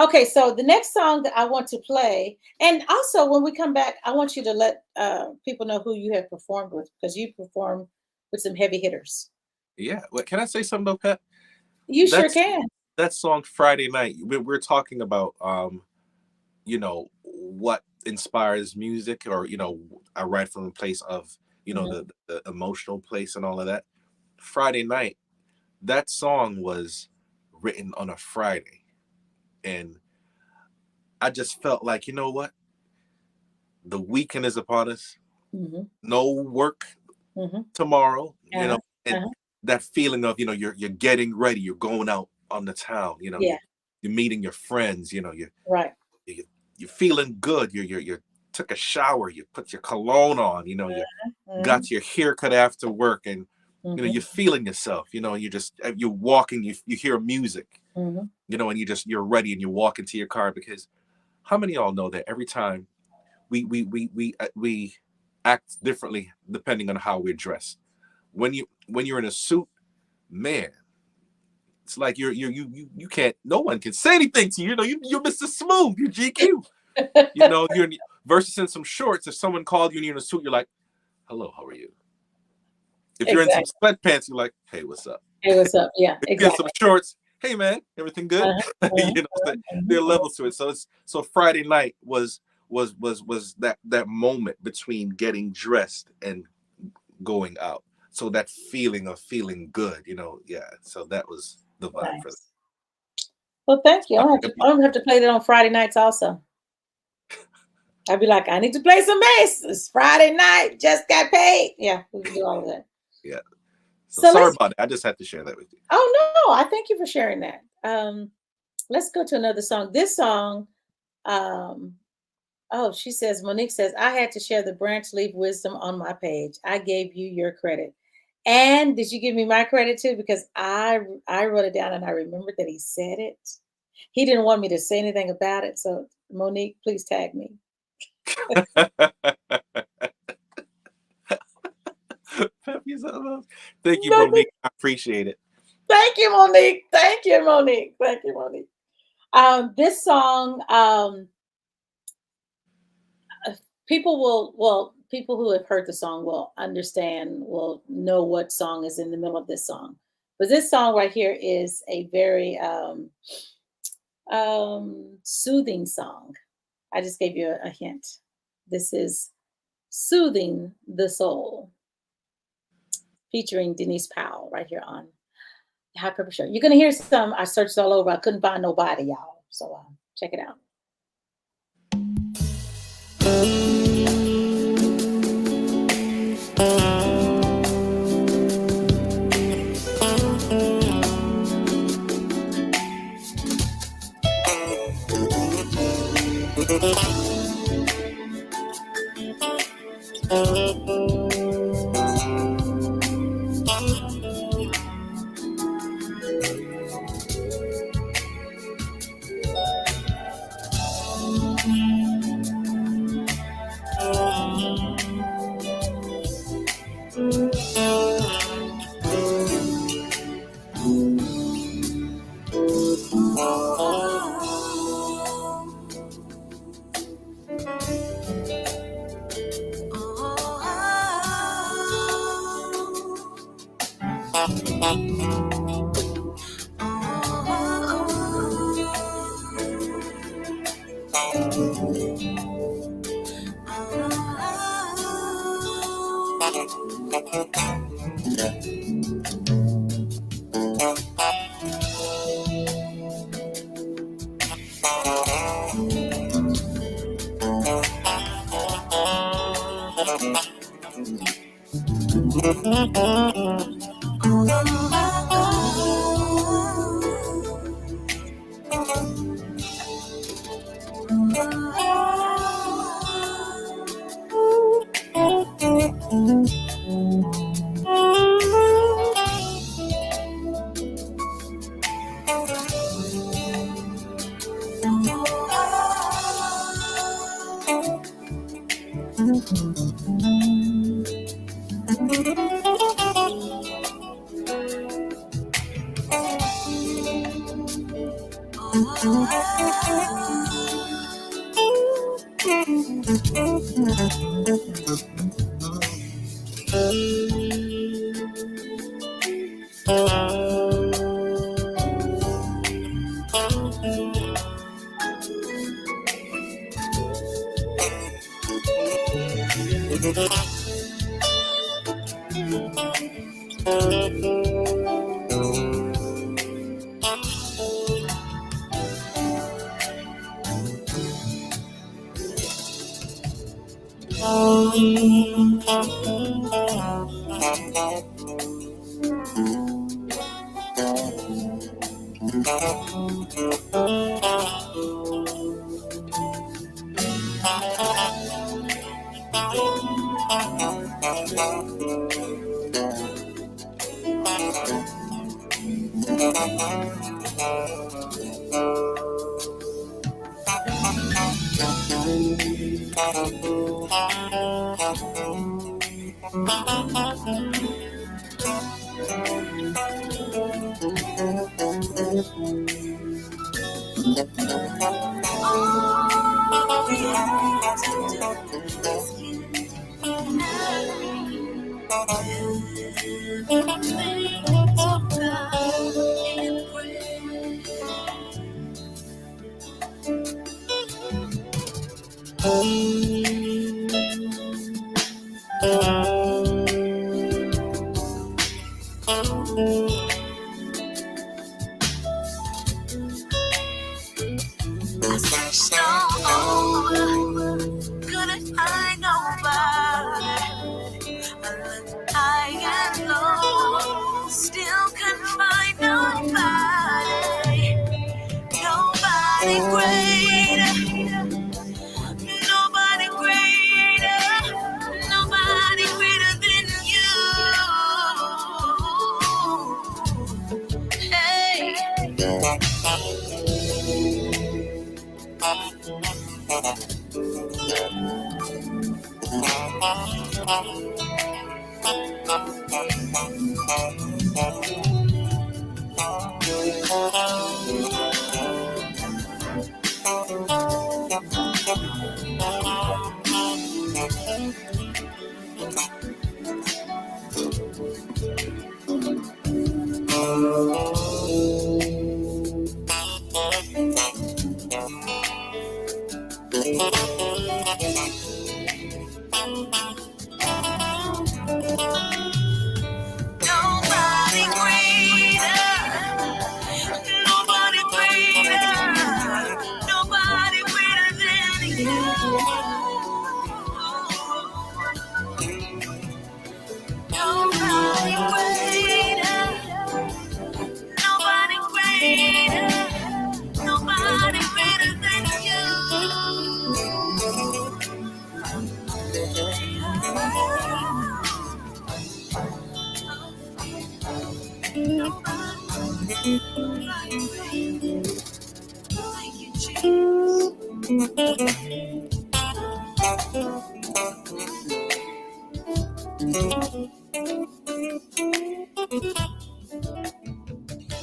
Speaker 3: Okay, so the next song that I want to play, and also when we come back, I want you to let people know who you have performed with because you perform with some heavy hitters.
Speaker 7: Yeah. What can I say something though, Pat?
Speaker 3: You sure
Speaker 7: That's
Speaker 3: can.
Speaker 7: that song Friday Night. We're talking about what inspires music, or I write from a place of
Speaker 3: Mhm.
Speaker 7: the emotional place and all of that. Friday Night, that song was written on a Friday, and I just felt like, you know what, the weekend is upon us,
Speaker 3: Mhm.
Speaker 7: no work
Speaker 3: Mhm.
Speaker 7: tomorrow,
Speaker 3: Uh-huh.
Speaker 7: and
Speaker 3: Uh-huh.
Speaker 7: that feeling of you're getting ready, you're going out on the town,
Speaker 3: Yeah.
Speaker 7: you're meeting your friends,
Speaker 3: Right.
Speaker 7: you you're feeling good, you took a shower, you put your cologne on, you
Speaker 3: Mhm.
Speaker 7: got your haircut after work, and
Speaker 3: Mhm.
Speaker 7: you're feeling yourself, you're walking, you hear music,
Speaker 3: Mhm.
Speaker 7: and you're ready and you walk into your car. Because how many of y'all know that every time we act differently depending on how we're dressed. When you're in a suit, man, it's like you can't, no one can say anything to you. You're Mr. Smooth, you're GQ. You're versus in some shorts. If someone called you and you're in a suit, you're like, hello, how are you? If you're in some
Speaker 3: Exactly.
Speaker 7: sweatpants, you're like, hey, what's up?
Speaker 3: Hey, what's up? Yeah,
Speaker 7: If you're in some
Speaker 3: exactly.
Speaker 7: shorts, hey man, everything good?
Speaker 3: Uh-huh. Uh-huh.
Speaker 7: There are
Speaker 3: Uh-huh.
Speaker 7: levels to it. So Friday night was that moment between getting dressed and going out. So that feeling of feeling good, yeah. So that was the vibe for that.
Speaker 3: Nice. Well, thank you.
Speaker 7: I
Speaker 3: I'm
Speaker 7: think
Speaker 3: gonna have to play that on Friday nights also. I'd be like, I need to play some bass. It's Friday night, just got paid. Yeah, we can do all of that.
Speaker 7: yeah. So
Speaker 3: So
Speaker 7: sorry
Speaker 3: let's.
Speaker 7: about it. I just had to share that with you.
Speaker 3: Oh no, I thank you for sharing that. Let's go to another song. This song, um, oh, she says, Monique says, I had to share the branch leaf wisdom on my page. I gave you your credit. And did you give me my credit too? Because I wrote it down and I remembered that he said it. He didn't want me to say anything about it. So Monique, please tag me.
Speaker 7: Thank you,
Speaker 3: Monique,
Speaker 7: Monique. I appreciate it.
Speaker 3: thank you, Monique. Thank you, Monique. Thank you, Monique. This song, people people who have heard the song will understand, will know what song is in the middle of this song. But this song right here is a very soothing song. I just gave you a hint. This is Soothing the Soul, featuring Denise Powell right here on the Hot Pepper Show. You're going to hear some. I searched all over. I couldn't find nobody, y'all. So check it out.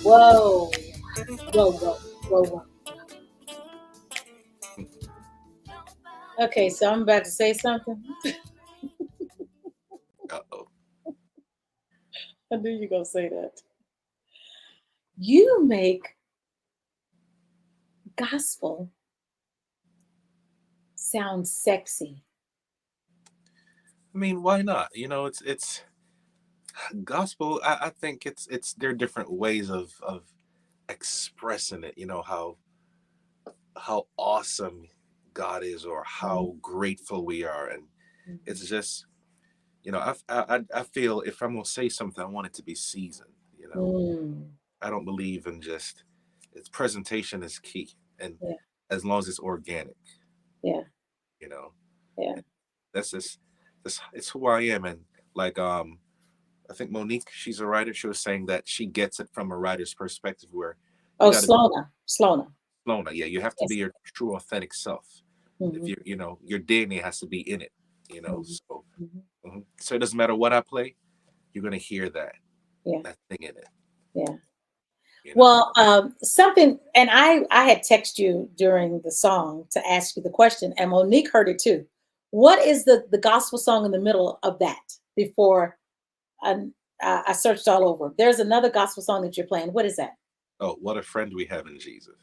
Speaker 3: Whoa, whoa, whoa, whoa, whoa. Okay, so I'm about to say something.
Speaker 7: Uh-oh.
Speaker 3: I knew you were gonna say that. You make gospel sound sexy.
Speaker 7: I mean, why not? You know, it's gospel. I think it's there are different ways of expressing it. You know how awesome God is, or how grateful we are, and it's just, you know, I feel if I'm gonna say something, I want it to be seasoned. You know,
Speaker 3: Mm,
Speaker 7: I don't believe in just its presentation is key, and
Speaker 3: yeah,
Speaker 7: as long as it's organic,
Speaker 3: yeah,
Speaker 7: you know,
Speaker 3: yeah.
Speaker 7: and that's just that's it's who I am, and like I think Monique, she's a writer. She was saying that she gets it from a writer's perspective, where you
Speaker 3: Oh,
Speaker 7: got to be
Speaker 3: Slona.
Speaker 7: flown. Yeah, you have to
Speaker 3: Yes.
Speaker 7: be your true, authentic self. If
Speaker 3: Hmm.
Speaker 7: you, you know, your DNA has to be in it. You know,
Speaker 3: Hmm.
Speaker 7: so
Speaker 3: Hmm.
Speaker 7: so it doesn't matter what I play, you're gonna hear
Speaker 3: Yeah,
Speaker 7: that thing in it.
Speaker 3: yeah.
Speaker 7: You know,
Speaker 3: Well, something, and I had texted you during the song to ask you the question, and Monique heard it too. What is the gospel song in the middle of that? Before I, I searched all over. There's another gospel song that you're playing. What is that?
Speaker 7: oh, what a friend we have in Jesus.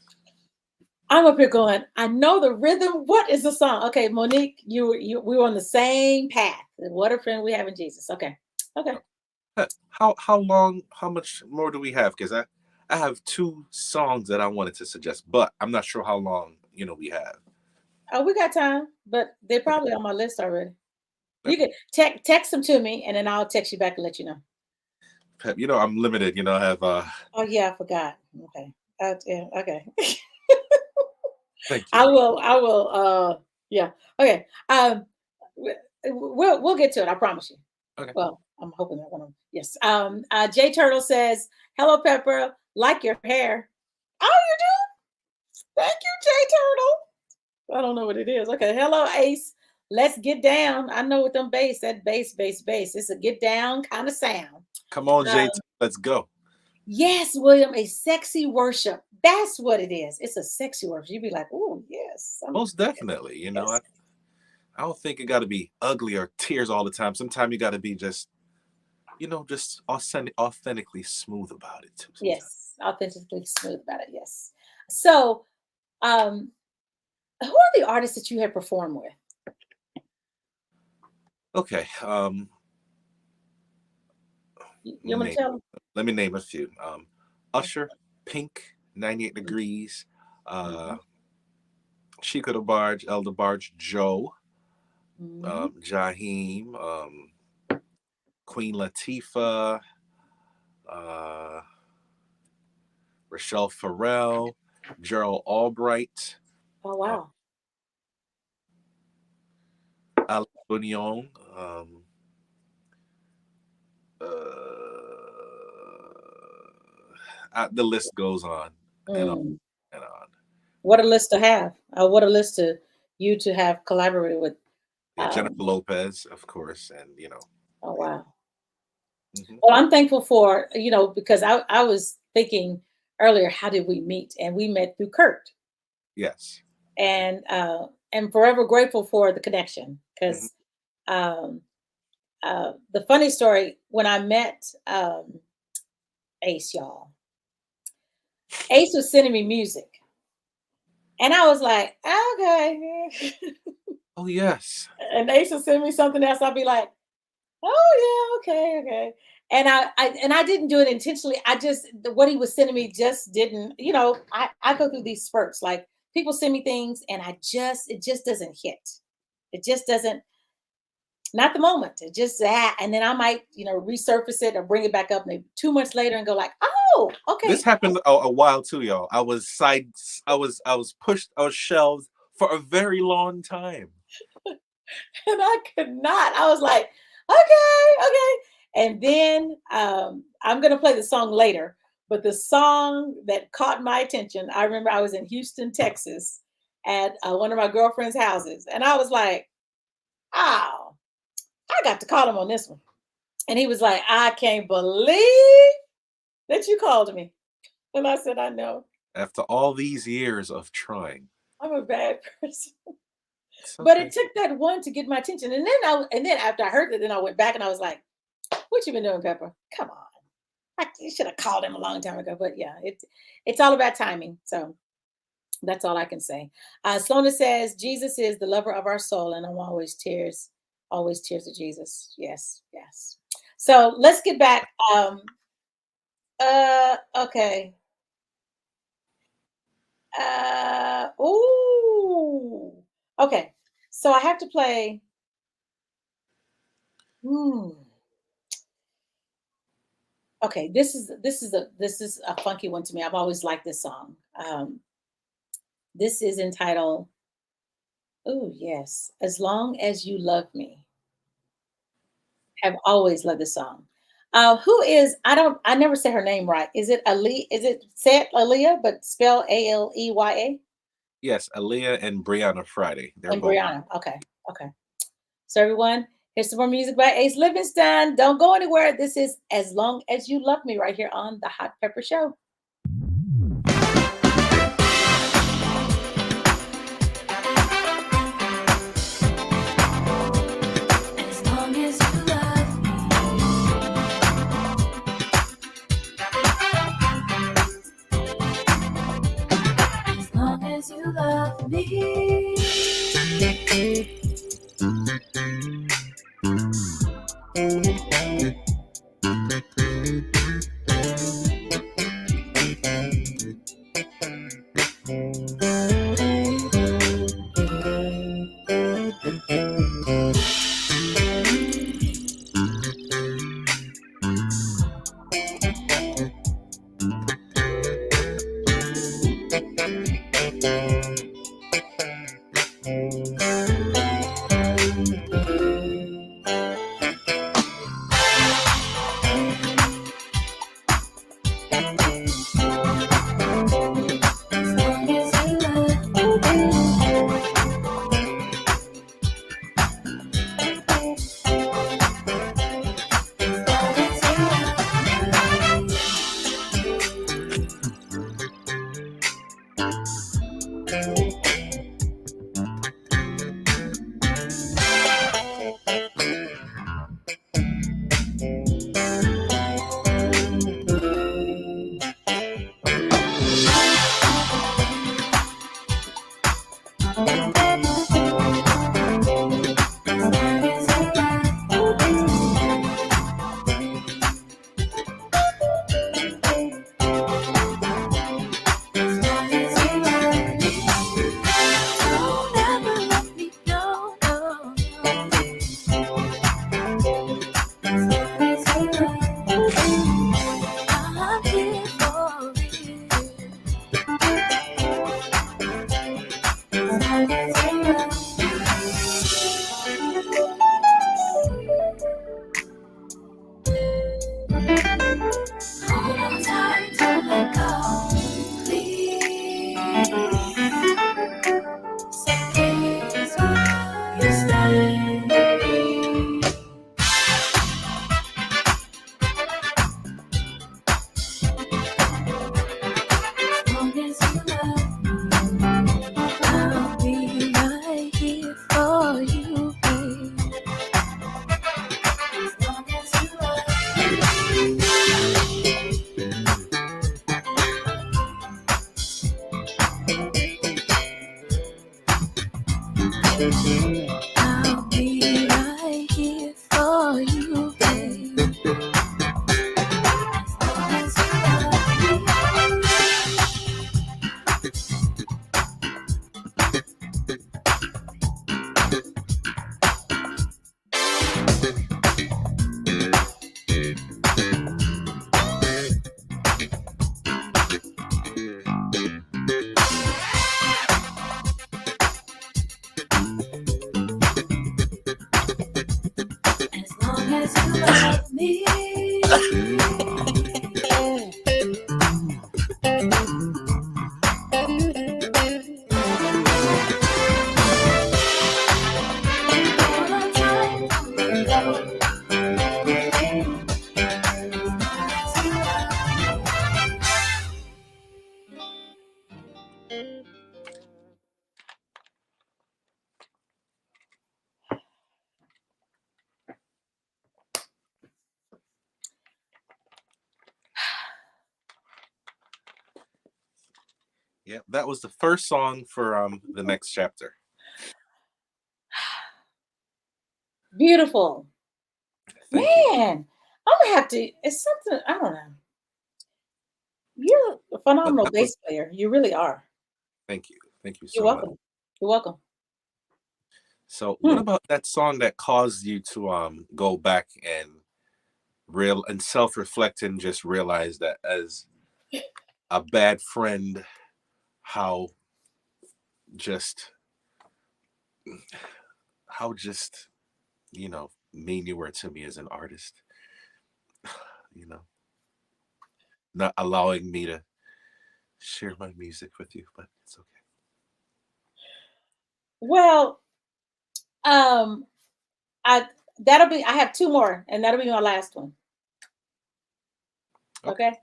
Speaker 3: I'm up here going. I know the rhythm. What is the song? Okay, Monique, we were on the same path. What a friend we have in Jesus. Okay, okay.
Speaker 7: How long? How much more do we have? Because I have two songs that I wanted to suggest, but I'm not sure how long we have.
Speaker 3: Oh, we got time, but they're
Speaker 7: Okay.
Speaker 3: probably on my list already. You
Speaker 7: Okay.
Speaker 3: can text them to me, and then I'll text you back and let you know.
Speaker 7: Pep, I'm limited. I have
Speaker 3: Oh yeah, I forgot. Okay. Yeah, okay.
Speaker 7: thank you.
Speaker 3: I will. I will. Yeah. Okay. We'll get to it. I promise you.
Speaker 7: Okay.
Speaker 3: Well, I'm hoping that one. Yes. Jay Turtle says, "Hello, Pepper. Like your hair. Oh, you do? Thank you, Jay Turtle. I don't know what it is. Okay. Hello, Ace. Let's get down. I know with them bass, that bass. It's a get down kind of sound.
Speaker 7: Come on,
Speaker 3: Um,
Speaker 7: Jay. Let's go.
Speaker 3: Yes, William, a sexy worship. That's what it is. It's a sexy worship. You'd be like, oh, yes.
Speaker 7: Most definitely.
Speaker 3: Yes.
Speaker 7: I don't think it got to be ugly or tears all the time. Sometimes you got to be just authentically smooth about it too. Sometimes.
Speaker 3: Yes. Authentically smooth about it. Yes. So, um, who are the artists that you have performed with?
Speaker 7: Okay.
Speaker 3: You want me to tell them?
Speaker 7: Let me name a few. Usher, Pink, 98 Degrees,
Speaker 3: Mm-hmm.
Speaker 7: Chico DeBarge, El DeBarge, Joe,
Speaker 3: Mm-hmm.
Speaker 7: Jaheim, Queen Latifah, uh, Rochelle Farrell, Gerald Albright,
Speaker 3: Oh,
Speaker 7: uh,
Speaker 3: wow.
Speaker 7: Alex Bunion, the list goes on and on
Speaker 3: Mm.
Speaker 7: and on.
Speaker 3: What a list to have. What a list to you to have collaborated with.
Speaker 7: Yeah, Jennifer
Speaker 3: Um,
Speaker 7: Lopez, of course, and
Speaker 3: oh, wow.
Speaker 7: mhm.
Speaker 3: Well, I'm thankful for, because I was thinking earlier, how did we meet? And we met through Kurt.
Speaker 7: Yes.
Speaker 3: And forever grateful for the connection.
Speaker 7: Hmm.
Speaker 3: Because the funny story, when I met Ace, y'all, Ace was sending me music. And I was like, okay.
Speaker 7: Oh yes.
Speaker 3: And Ace would send me something else. I'd be like, oh yeah, okay. And I didn't do it intentionally. What he was sending me just didn't, I go through these spurts. Like people send me things and it just doesn't hit. It just doesn't, not the moment. It just that. And then I might, resurface it or bring it back up maybe 2 months later and go like, oh,
Speaker 7: This
Speaker 3: okay.
Speaker 7: happened a while too, y'all. I was pushed, I was shelved for a very long time.
Speaker 3: And I could not. I was like, okay. And then I'm gonna play the song later, but the song that caught my attention, I remember I was in Houston, Texas, at one of my girlfriend's houses. And I was like, oh, I got to call him on this one. And he was like, I can't believe that you called me. And I said, I know.
Speaker 7: After all these years of trying.
Speaker 3: I'm a bad person.
Speaker 7: It's
Speaker 3: But
Speaker 7: okay.
Speaker 3: it took that one to get my attention. And then after I heard it, then I went back and I was like, what you been doing, Pepper? Come on. You should have called him a long time ago. But yeah, it's all about timing. So that's all I can say. Slona says, Jesus is the lover of our soul, and I'm always tears of Jesus. Yes, yes. So let's get back. Okay. Ooh. Okay. So I have to play. Okay, this is a funky one to me. I've always liked this song. This is entitled, oh yes, As Long as You Love Me. Have always loved this song. Who is, I never say her name right. Is it Ali? Is it said Aaliyah, but spell Aleya?
Speaker 7: Yes, Aaliyah and Brianna Friday. They're
Speaker 3: And
Speaker 7: both.
Speaker 3: Brianna. Okay. So everyone, here's some more music by Ace Livingston. Don't go anywhere. This is As Long as You Love Me right here on the Hot Pepper Show.
Speaker 6: As long as you love me. As long as you love me. I'll be right here for you, babe. As long as you love me.
Speaker 7: Yeah, that was the first song for the next chapter.
Speaker 3: Beautiful.
Speaker 7: Thank you.
Speaker 3: Man, I'm gonna have to. It's something I don't know. You're a
Speaker 7: But
Speaker 3: phenomenal
Speaker 7: that was
Speaker 3: bass player. You really are.
Speaker 7: thank you. Thank you
Speaker 3: You're
Speaker 7: so much.
Speaker 3: welcome. You're welcome.
Speaker 7: So what
Speaker 3: Hmm.
Speaker 7: about that song that caused you to go back and real and self-reflect and just realize that as a bad friend, how just how just mean you were to me as an artist, you know, not allowing me to share my music with you, but it's okay.
Speaker 3: Well, um, I that'll be. I have two more, and that'll be my last one.
Speaker 7: Okay,
Speaker 3: Okay,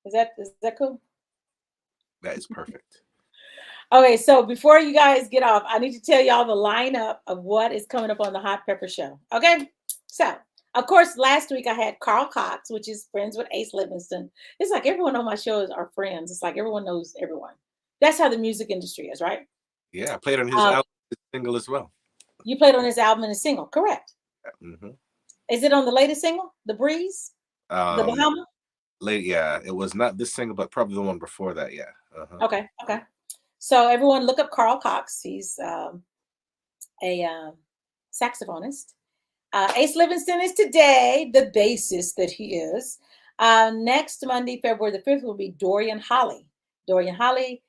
Speaker 3: is that cool?
Speaker 7: that is perfect.
Speaker 3: Okay, so before you guys get off, I need to tell y'all the lineup of what is coming up on the Hot Pepper Show. Okay, so of course, last week I had Carl Cox, which is friends with Ace Livingston. It's like everyone on my shows are friends. It's like everyone knows everyone. That's how the music industry is, right?
Speaker 7: Yeah, I played on his
Speaker 3: Uh,
Speaker 7: album, his single as well.
Speaker 3: you played on his album and a single, correct?
Speaker 7: hmm
Speaker 3: Is it on the latest single, The Breeze, The
Speaker 7: Um,
Speaker 3: Bahama?
Speaker 7: late, yeah, it was not this single, but probably the one before that. Yeah.
Speaker 3: Okay, okay. So everyone look up Carl Cox. He's a saxophonist. Ace Livingston is today the bassist that he is. Next Monday, February the 5th, will be Dorian Holly. Dorian Holly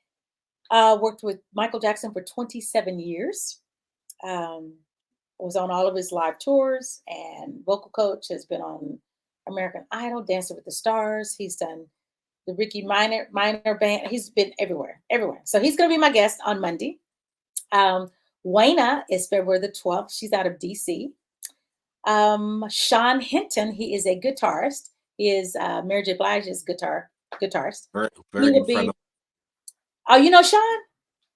Speaker 3: worked with Michael Jackson for 27 years. Um, was on all of his live tours and vocal coach, has been on American Idol, Dancing with the Stars. He's done the Ricky Minor band. He's been everywhere, everywhere. So he's going to be my guest on Monday. Wayna is February the 12th. She's out of DC. Sean Hinton, he is a guitarist. He is Mary J. Blige's guitarist.
Speaker 7: Very,
Speaker 3: He
Speaker 7: very
Speaker 3: will be.
Speaker 7: incredible.
Speaker 3: Oh, you know Sean?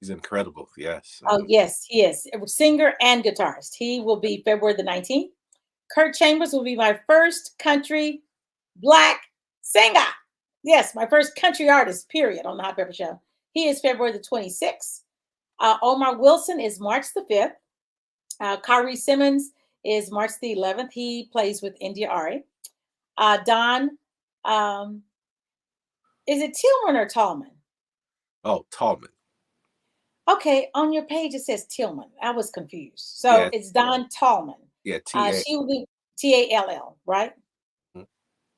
Speaker 7: He's incredible. Yes.
Speaker 3: Oh, yes, he is a singer and guitarist. He will be February the 19th. Kurt Chambers will be my first country black singer. Yes, my first country artist, period, on the Hot Pepper Show. He is February the 26th. Omar Wilson is March the 5th. Kyrie Simmons is March the 11th. He plays with India Ari. Don, um, is it Tillman or Tallman?
Speaker 7: Oh, Tallman.
Speaker 3: Okay, on your page it says Tillman. I was confused. So
Speaker 7: Yeah.
Speaker 3: it's Don Tallman.
Speaker 7: Yeah. T.A.
Speaker 3: She will be Tall, right?
Speaker 7: Mhm.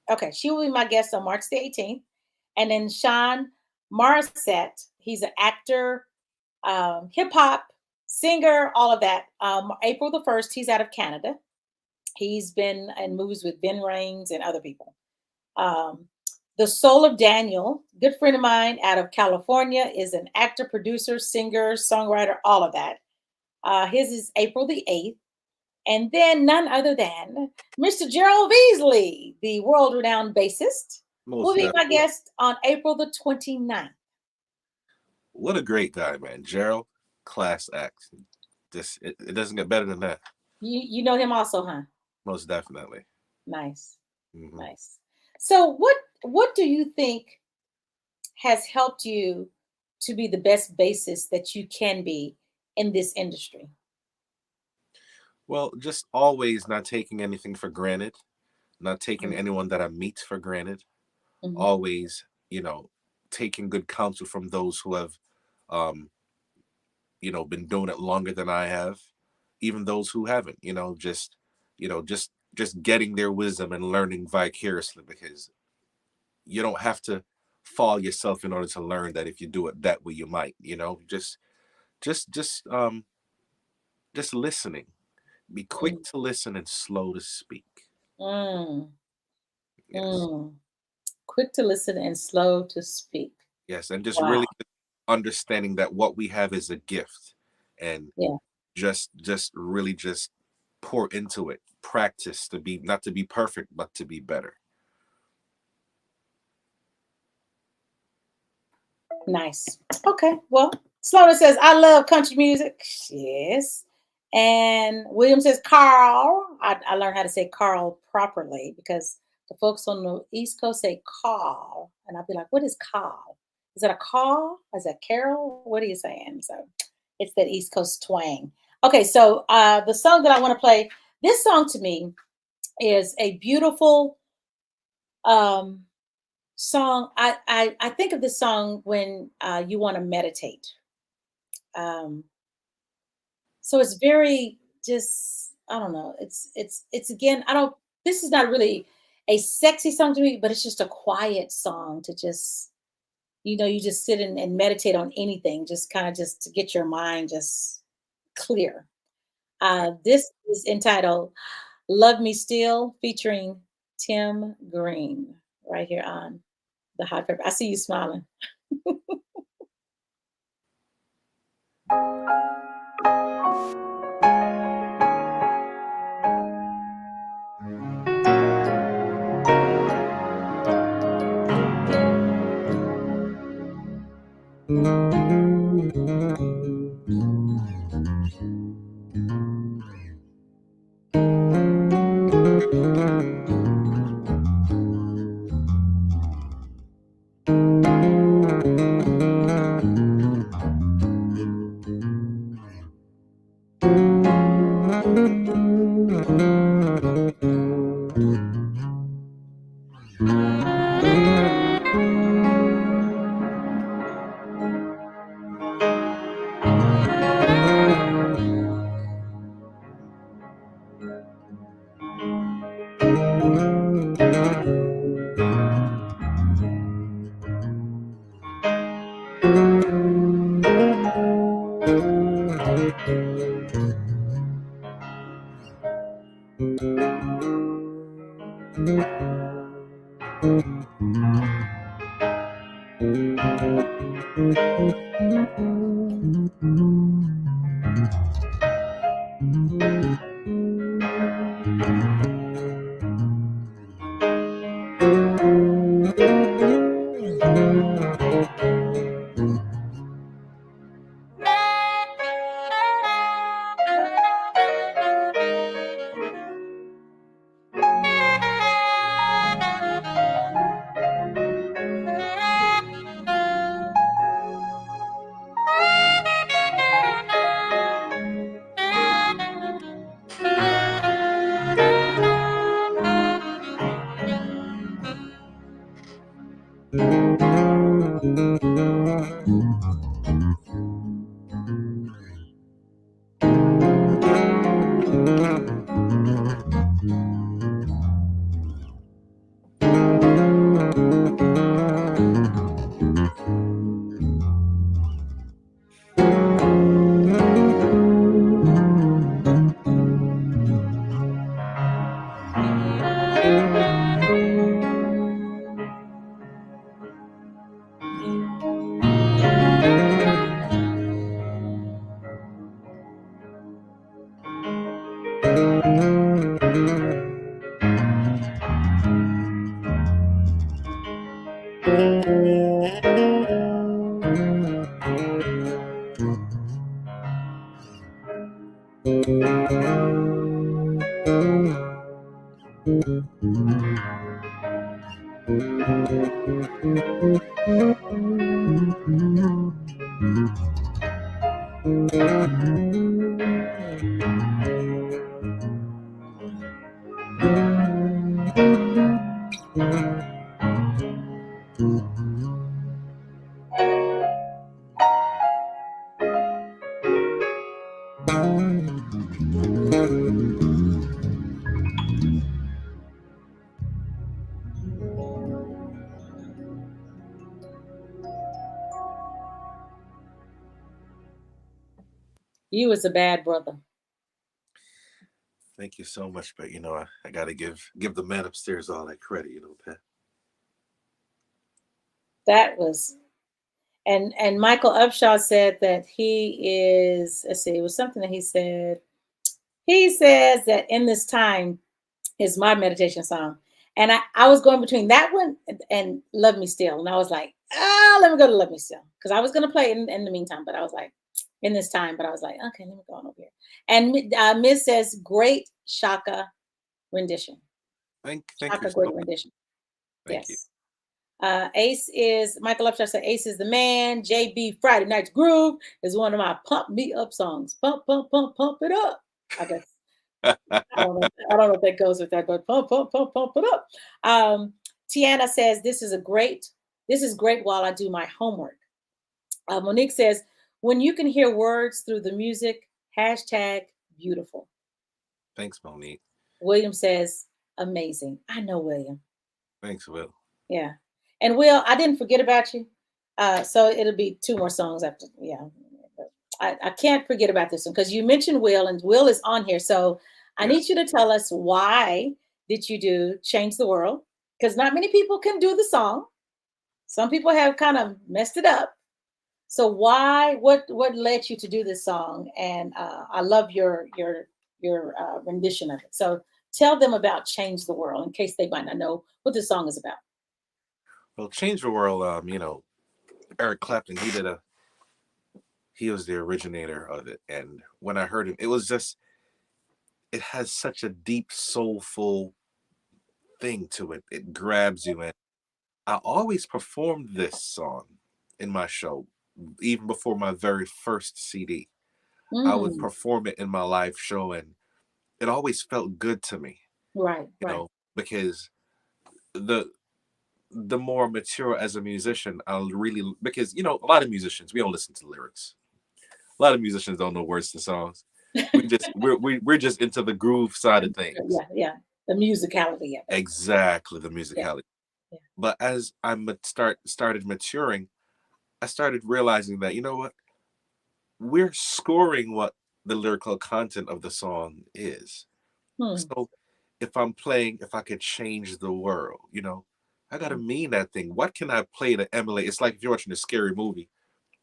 Speaker 3: Okay, she will be my guest on March the 18th. And then Sean Morissette, he's an actor, hip hop, singer, all of that. April the 1st, he's out of Canada. He's been in movies with Ben Raines and other people. The Soul of Daniel, good friend of mine out of California, is an actor, producer, singer, songwriter, all of that. His is April the 8th. And then none other than Mr. Gerald Beasley, the world renowned bassist, will
Speaker 7: Most
Speaker 3: be my
Speaker 7: definitely.
Speaker 3: guest on April the 29th.
Speaker 7: What a great guy, man. Gerald, class act. It doesn't get better than that.
Speaker 3: You know him also, huh?
Speaker 7: Most definitely.
Speaker 3: Nice.
Speaker 7: hmm
Speaker 3: Nice. So what do you think has helped you to be the best bassist that you can be in this industry?
Speaker 7: Well, just always not taking anything for granted, not taking
Speaker 3: Mhm,
Speaker 7: anyone that I meet for granted.
Speaker 3: mhm.
Speaker 7: Always, taking good counsel from those who have, um, been doing it longer than I have, even those who haven't. Just getting their wisdom and learning vicariously because you don't have to fall yourself in order to learn that if you do it that way you might just just um just listening, be quick
Speaker 3: Mm,
Speaker 7: to listen and slow to speak.
Speaker 3: mm,
Speaker 7: Yes.
Speaker 3: mm. Quick to listen and slow to speak.
Speaker 7: Yes, and just
Speaker 3: Wow.
Speaker 7: really understanding that what we have is a gift, and
Speaker 3: Yeah.
Speaker 7: just really just pour into it, practice to be not to be perfect but to be better.
Speaker 3: Nice. Okay. Well, Sloan says, I love country music. Yes. And William says, Carl. I learned how to say Carl properly because the folks on the East Coast say Carl. And I'll be like, what is Carl? Is that a call? Is that Carol? What are you saying? So it's that East Coast twang. Okay, so the song that I want to play, this song to me is a beautiful um, song. I think of this song when you want to meditate. Um, so it's very just, I don't know. It's again, I don't, this is not really a sexy song to me, but it's just a quiet song to just, you just sit and meditate on anything, just kind of just to get your mind just clear. This is entitled Love Me Still featuring Tim Green right here on the Hot Pepper. I see you smiling. You was a bad brother.
Speaker 7: Thank you so much, but I gotta give the man upstairs all that credit, Pat.
Speaker 3: That was and Michael Upshaw said that he is, let's see, it was something that he said. He says that in this time is my meditation song. And I was going between that one and Love Me Still. And I was like, let me go to Love Me Still. Because I was going to play it in the meantime, but I was like, in this time, but I was like, okay, let me go on over here. And Miz says, great Shaka rendition.
Speaker 7: Thank
Speaker 3: Shaka,
Speaker 7: you so
Speaker 3: great
Speaker 7: much.
Speaker 3: rendition.
Speaker 7: Thank you.
Speaker 3: Yes. Michael Upshot said Ace is the man. JB Friday Night's Groove is one of my pump me up songs. Pump, pump, pump, pump it up. I guess. I don't know if that goes with that, but pump, pump, pump, pump it up. Tiana says this is great while I do my homework. Monique says, when you can hear words through the music, #beautiful.
Speaker 7: Thanks, Monique.
Speaker 3: William says, amazing. I know William.
Speaker 7: Thanks, Will.
Speaker 3: Yeah. And Will, I didn't forget about you. So it'll be 2 more songs after. Yeah. I can't forget about this one because you mentioned Will and Will is on here. So I need you to tell us why did you do Change the World? Because not many people can do the song. Some people have kind of messed it up. So what led you to do this song? And I love your rendition of it. So tell them about Change the World in case they might not know what this song is about.
Speaker 7: Well, Change the World, Eric Clapton, he was the originator of it. And when I heard him, it has such a deep, soulful thing to it. It grabs you. And I always performed this song in my show, even before my very first CD. I would perform it in my live show, and it always felt good to me.
Speaker 3: Right.
Speaker 7: You know, because the more mature as a musician, because a lot of musicians, we don't listen to lyrics. A lot of musicians don't know words to songs. We're just into the groove side of things.
Speaker 3: Yeah. The musicality of it.
Speaker 7: Exactly, the musicality.
Speaker 3: Yeah.
Speaker 7: But as I started maturing, I started realizing that, you know what? We're scoring what the lyrical content of the song is. So if I could change the world, I got to mean that thing. What can I play to emulate? It's like if you're watching a scary movie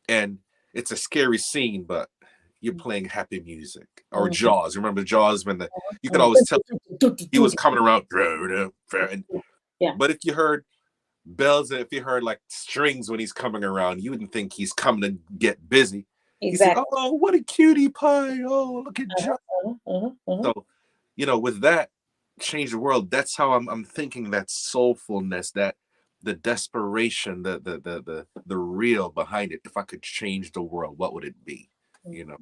Speaker 7: and it's a scary scene, but you're playing happy music. Or Jaws. Remember Jaws when you could always tell he was coming around. But if you heard bells, if you heard like strings when he's coming around, you wouldn't think he's coming to get busy.
Speaker 3: Exactly.
Speaker 7: He's like, oh, what a cutie pie. Oh, look at Jaws. So, with that, Change the World, that's how I'm thinking, that soulfulness, that the desperation, the real behind it. If I could change the world, what would it be?
Speaker 3: Yeah.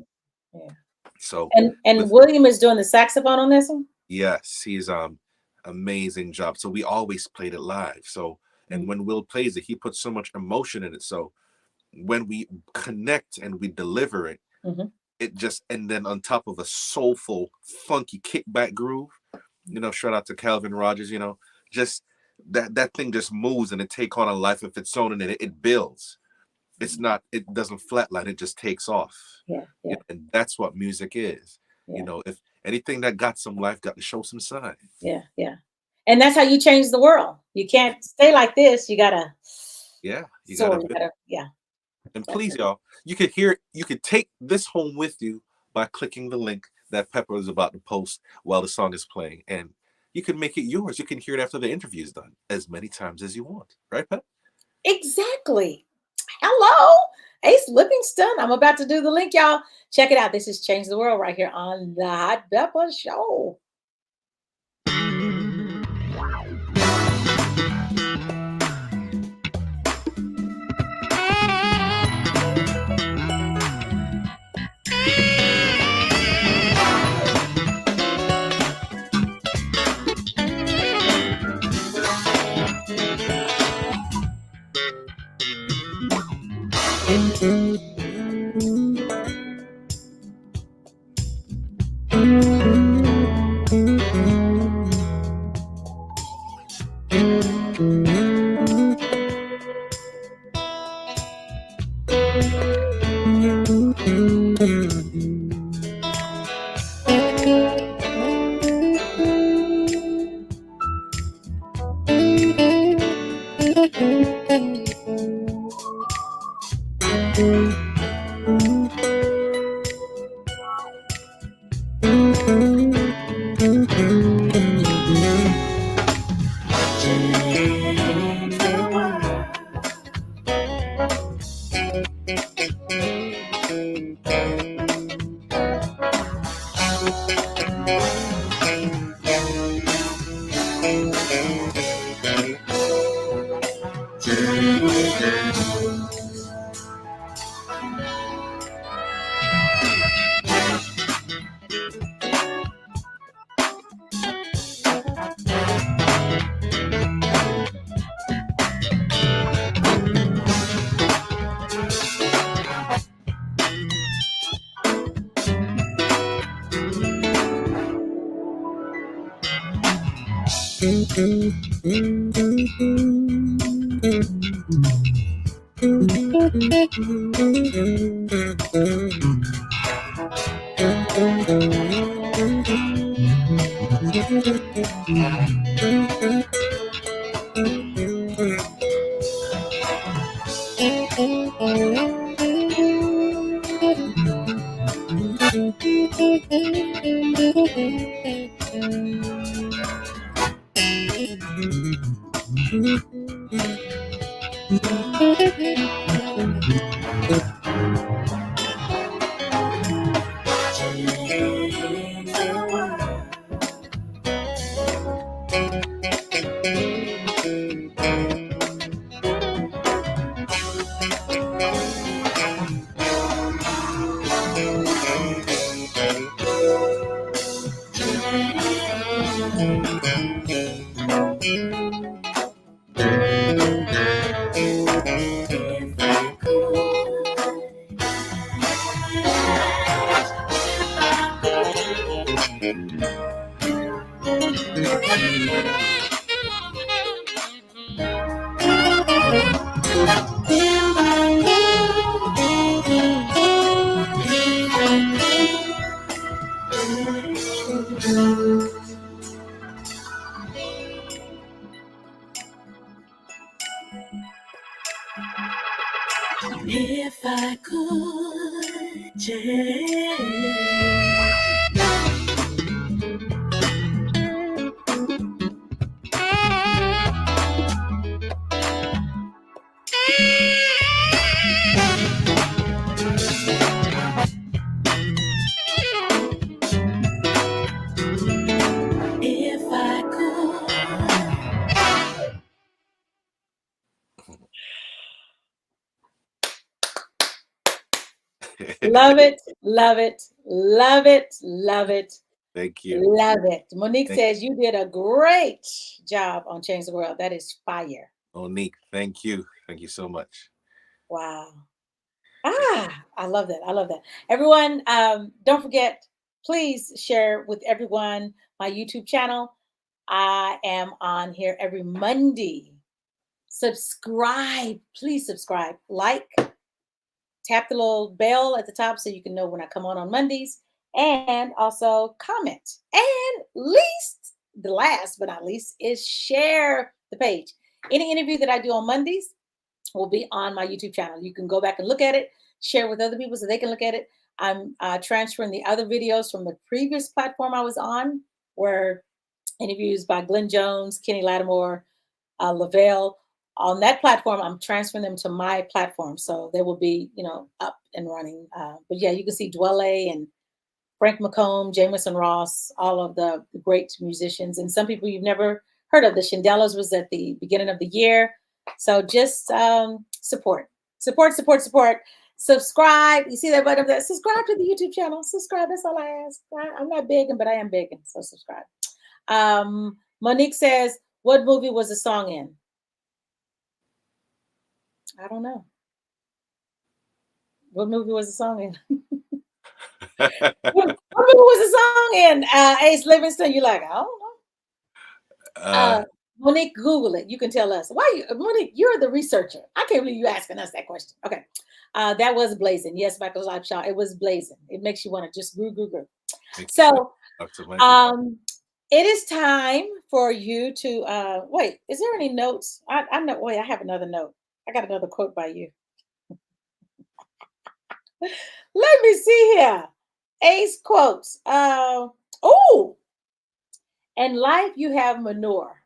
Speaker 7: So
Speaker 3: and William is doing the saxophone on this one?
Speaker 7: Yes, he's amazing job. So we always played it live. So and when Will plays it, he puts so much emotion in it. So when we connect and we deliver it, it just, and then on top of a soulful, funky kickback groove, shout out to Calvin Rogers, just that thing just moves and it takes on a life of its own, and it builds. It doesn't flatline, it just takes off.
Speaker 3: Yeah.
Speaker 7: And that's what music is. If anything that got some life got to show some sign.
Speaker 3: Yeah. And that's how you change the world. You can't stay like this. You gotta.
Speaker 7: Yeah. You gotta.
Speaker 3: Yeah.
Speaker 7: And please, y'all, you could take this home with you by clicking the link that Pepper is about to post while the song is playing, and you can make it yours. You can hear it after the interview is done as many times as you want, right, Pep?
Speaker 3: Exactly. Hello, Ace Livingston. I'm about to do the link, y'all. Check it out. This is Change the World right here on the Hot Pepper Show.
Speaker 6: If I could change. If I could.
Speaker 3: Love it, love it, love it, love it,
Speaker 7: Thank you.
Speaker 3: love it. Monique
Speaker 7: Thank
Speaker 3: says you did a great job on Change the World. That is fire.
Speaker 7: Monique, thank you. Thank you so much.
Speaker 3: Wow. I love that. I love that. Everyone, don't forget, please share with everyone my YouTube channel. I am on here every Monday. Subscribe. Please subscribe. Like. Tap the little bell at the top so you can know when I come on Mondays. And also comment. And the last but not least, is share the page. Any interview that I do on Mondays will be on my YouTube channel. You can go back and look at it, share with other people so they can look at it. I'm transferring the other videos from the previous platform I was on, where interviews by Glenn Jones, Kenny Lattimore, Lavelle. On that platform, I'm transferring them to my platform. So they will be, up and running. But yeah, you can see Dwelle and Frank McComb, Jameson Ross, all of the great musicians, and some people you've never heard of. The Shandellas was at the beginning of the year. So just support. Subscribe. You see that button there? Subscribe to the YouTube channel. Subscribe. That's all I ask. I'm not begging, but I am begging. So subscribe. Monique says, what movie was the song in? I don't know. What movie was the song in? what movie was the song in? Ace Livingston. You're like, I don't know. Monique, Google it. You can tell us. Monique, you're the researcher. I can't believe you asking us that question. Okay. That was Blazing. Yes, Michael Live Shaw. It was Blazing. It makes you want to just Google. So it is time for you to wait. Is there any notes? I know. Wait, I have another note. I got another quote by you. Let me see here. Ace quotes. In life you have manure.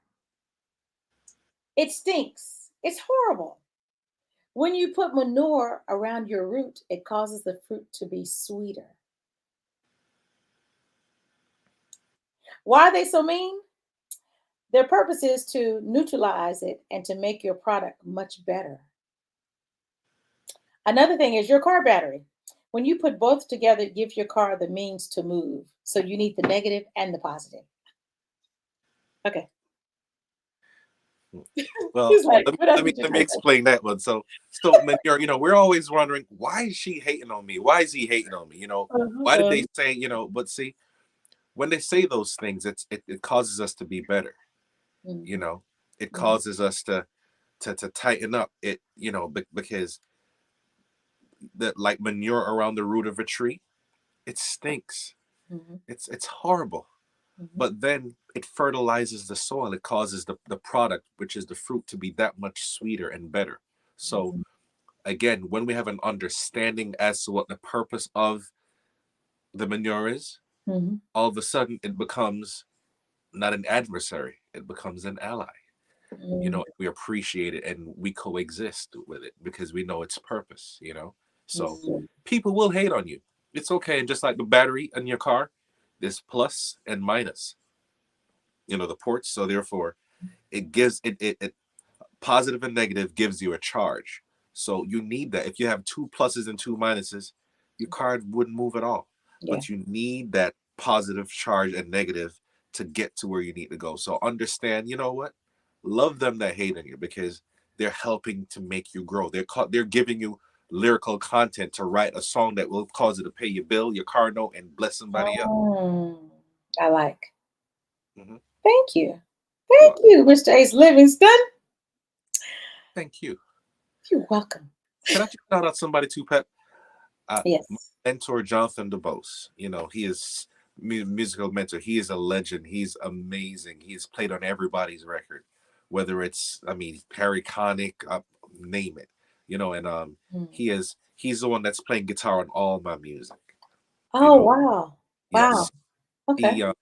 Speaker 3: It stinks. It's horrible. When you put manure around your root, it causes the fruit to be sweeter. Why are they so mean? Their purpose is to neutralize it and to make your product much better. Another thing is your car battery. When you put both together, it gives your car the means to move. So you need the negative and the positive. Okay.
Speaker 7: Well, like, let me explain that one. So we're always wondering, why is she hating on me? Why is he hating on me? Why did they say, but see, when they say those things, it causes us to be better. You know, it
Speaker 3: Mhm.
Speaker 7: causes us to tighten up. It, because that, like manure around the root of a tree, it stinks.
Speaker 3: Mhm.
Speaker 7: It's horrible.
Speaker 3: Mhm.
Speaker 7: But then it fertilizes the soil. It causes the product, which is the fruit, to be that much sweeter and better. So
Speaker 3: Mhm.
Speaker 7: again, when we have an understanding as to what the purpose of the manure is,
Speaker 3: Mhm.
Speaker 7: all of a sudden it becomes not an adversary, it becomes an ally.
Speaker 3: Mhm.
Speaker 7: We appreciate it and we coexist with it because we know its purpose. So
Speaker 3: Mhm.
Speaker 7: people will hate on you. It's okay. And just like the battery in your car, there's plus and minus, the ports. So therefore it gives it positive and negative gives you a charge. So you need that. If you have two pluses and two minuses, your car wouldn't move at all.
Speaker 3: Yeah.
Speaker 7: But you need that positive charge and negative to get to where you need to go. So understand, you know what? Love them that hate on you because they're helping to make you grow. They're giving you lyrical content to write a song that will cause you to pay your bill, your car note, and bless somebody else.
Speaker 3: Mm, I like.
Speaker 7: Mhm.
Speaker 3: Thank you.
Speaker 7: You're
Speaker 3: Thank
Speaker 7: welcome.
Speaker 3: you, Mr. Ace Livingston.
Speaker 7: Thank you.
Speaker 3: You're welcome.
Speaker 7: Can I just shout out somebody too, Pep? My
Speaker 3: Yes.
Speaker 7: mentor Jonathan DeBose. He is musical mentor. He is a legend. He's amazing. He's played on everybody's record, whether it's Perry Connick, name it. And
Speaker 3: Mm.
Speaker 7: he's the one that's playing guitar on all my music. You
Speaker 3: Oh,
Speaker 7: know,
Speaker 3: wow. Wow.
Speaker 7: yes,
Speaker 3: Okay.
Speaker 7: he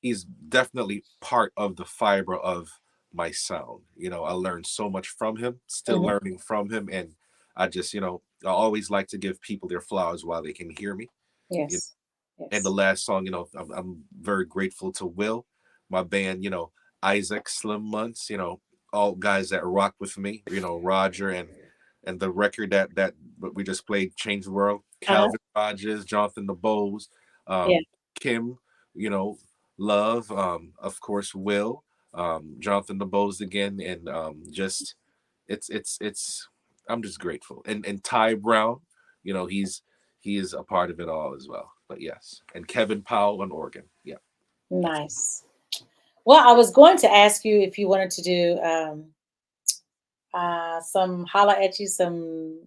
Speaker 7: he's definitely part of the fiber of my sound. I learned so much from him, still
Speaker 3: Mhm.
Speaker 7: learning from him, and I just, I always like to give people their flowers while they can hear me. You
Speaker 3: Yes.
Speaker 7: And the
Speaker 3: Yes.
Speaker 7: last song, I'm very grateful to Will, my band, Isaac, Slim Months, all guys that rock with me, Roger and the record that we just played, Change the World,
Speaker 3: Uh-huh.
Speaker 7: Calvin Rogers, Jonathan DeBose,
Speaker 3: Yeah.
Speaker 7: Kim, you know, Love, of course, Will, Jonathan DeBose again, and just it's I'm just grateful. And Ty Brown, he is a part of it all as well. But yes, and Kevin Powell on organ. Yeah, that's
Speaker 3: Nice. Well, I was going to ask you if you wanted to do some holla at you, some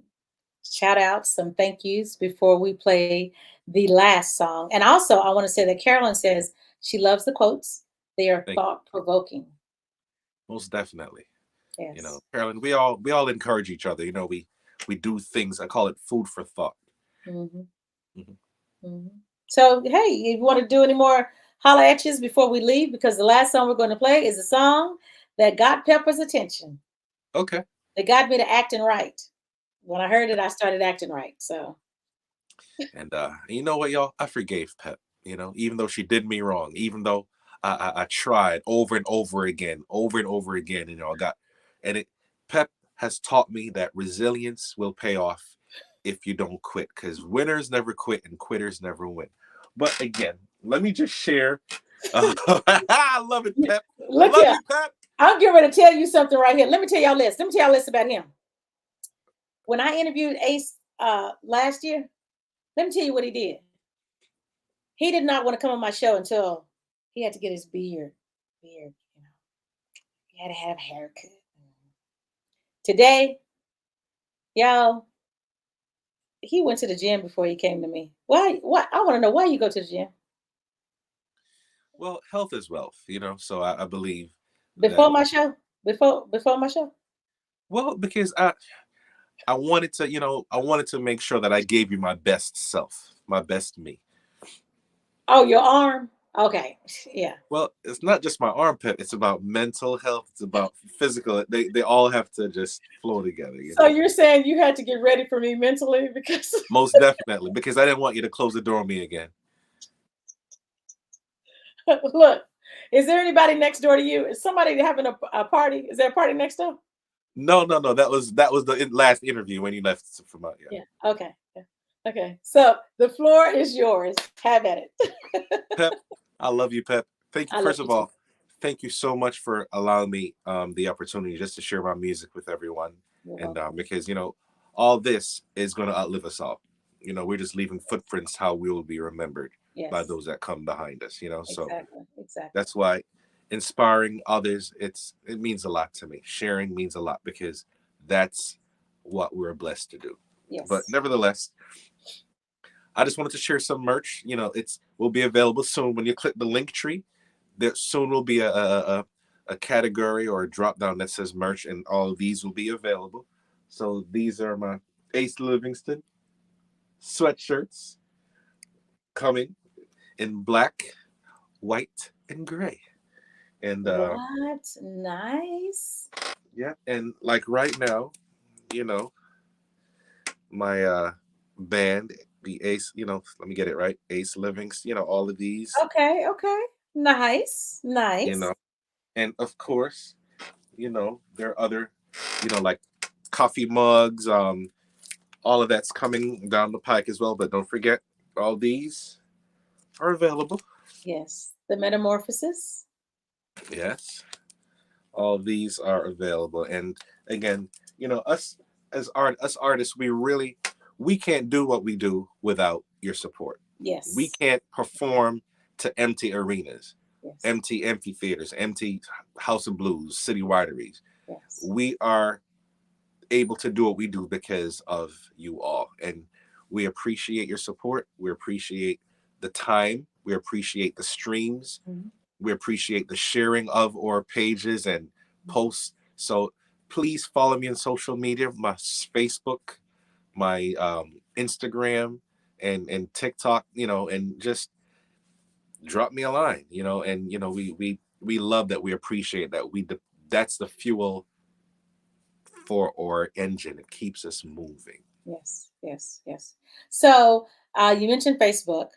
Speaker 3: shout outs, some thank yous before we play the last song. And also, I want to say that Carolyn says she loves the quotes. They are
Speaker 7: thank
Speaker 3: thought provoking.
Speaker 7: most definitely.
Speaker 3: Yes.
Speaker 7: Carolyn, we all encourage each other. We do things. I call it food for thought.
Speaker 3: Hmm.
Speaker 7: Mhm.
Speaker 3: Hmm. So, hey, you want to do any more holla at yous before we leave? Because the last song we're going to play is a song that got Pepper's attention.
Speaker 7: Okay.
Speaker 3: It got me to acting right. When I heard it, I started acting right. So,
Speaker 7: And you know what, y'all? I forgave Pep. Even though she did me wrong, even though I tried over and over again, I got, and it. Pep has taught me that resilience will pay off if you don't quit, because winners never quit and quitters never win. But again, let me just share. I love it, Pep.
Speaker 3: look
Speaker 7: Love
Speaker 3: here.
Speaker 7: you, Pep.
Speaker 3: I'm getting ready to tell you something right here. Let me tell y'all this. Let me tell y'all this about him. When I interviewed Ace last year, let me tell you what he did. He did not want to come on my show until he had to get his beard. He had to have a haircut. Today, y'all, he went to the gym before he came to me. Why? What? I want to know why you go to the gym
Speaker 7: Well, health is wealth, so I believe
Speaker 3: before
Speaker 7: that.
Speaker 3: my show. Before my show.
Speaker 7: Well, because I wanted to make sure that I gave you my best self, my best me.
Speaker 3: Oh, your arm. Okay. Yeah.
Speaker 7: Well, it's not just my armpit. It's about mental health. It's about physical. They all have to just flow together.
Speaker 3: So you're saying you had to get ready for me mentally because
Speaker 7: Most definitely, because I didn't want you to close the door on me again.
Speaker 3: look, is there anybody next door to you? Is somebody having a party? Is there a party next door?
Speaker 7: No, no, no. That was the last interview when you left from out. Yeah.
Speaker 3: Yeah. Okay. Yeah. Okay. So the floor is yours. Have at it.
Speaker 7: Pep, I love you, Pep. Thank you.
Speaker 3: I love
Speaker 7: First of
Speaker 3: you too.
Speaker 7: all, thank you so much for allowing me the opportunity just to share my music with everyone,
Speaker 3: You're
Speaker 7: and
Speaker 3: welcome.
Speaker 7: because all this is going to outlive us all. We're just leaving footprints how we will be remembered by
Speaker 3: Yes.
Speaker 7: those that come behind us. So
Speaker 3: Exactly. Exactly.
Speaker 7: that's why inspiring others, it means a lot to me. Sharing means a lot because that's what we're blessed to do. But
Speaker 3: Yes.
Speaker 7: nevertheless, I just wanted to share some merch. It's will be available soon. When you click the link tree, there soon will be a category or a drop down that says merch, and all of these will be available. So these are my Ace Livingston sweatshirts coming in black, white, and gray. And
Speaker 3: What? Nice.
Speaker 7: yeah, and like right now, you know, my band, the Ace, let me get it right. Ace Livingston, all of these,
Speaker 3: Okay. Okay. Nice.
Speaker 7: you
Speaker 3: Nice.
Speaker 7: know, and of course, there are other, like coffee mugs, all of that's coming down the pike as well. But don't forget, all these are available.
Speaker 3: Yes. The Metamorphosis.
Speaker 7: Yes, all of these are available. And again, us us artists, we can't do what we do without your support.
Speaker 3: Yes.
Speaker 7: We can't perform to empty arenas,
Speaker 3: Yes.
Speaker 7: empty amphitheaters, empty House of Blues, city wineries.
Speaker 3: Yes.
Speaker 7: We are able to do what we do because of you all. And we appreciate your support. We appreciate the time. We appreciate the streams.
Speaker 3: Mhm.
Speaker 7: We appreciate the sharing of our pages and posts. So please follow me on social media, my Facebook, my Instagram, and TikTok, and just drop me a line, and we love that. We appreciate that. That's the fuel for our engine. It keeps us moving.
Speaker 3: Yes. Yes. Yes. So you mentioned Facebook.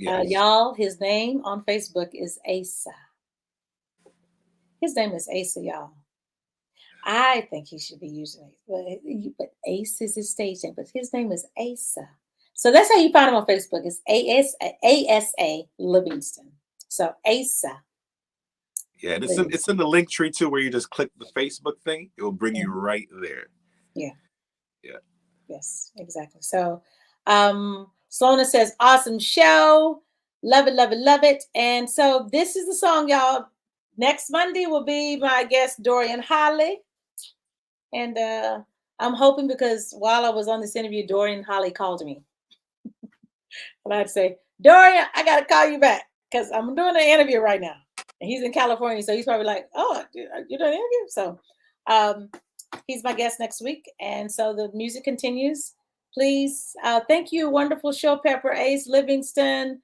Speaker 7: Yes.
Speaker 3: Y'all, his name on Facebook is Asa. His name is Asa, y'all. I think he should be using it, but Ace is his stage name, but his name is Asa. So that's how you find him on Facebook. It's ASA Livingston. So Asa.
Speaker 7: Yeah, and it's in the link tree too, where you just click the Facebook thing. It will bring you right there.
Speaker 3: Yeah.
Speaker 7: Yeah.
Speaker 3: Yes, exactly. So Sloana says, awesome show. Love it, love it, love it. And so this is the song, y'all. Next Monday will be my guest, Dorian Holly. And I'm hoping, because while I was on this interview, Dorian Holly called me. And I'd say, Dorian, I got to call you back because I'm doing an interview right now. And he's in California. So he's probably like, oh, you're doing an interview? So he's my guest next week. And so the music continues. Please, thank you. Wonderful show, Pepper. Ace Livingston.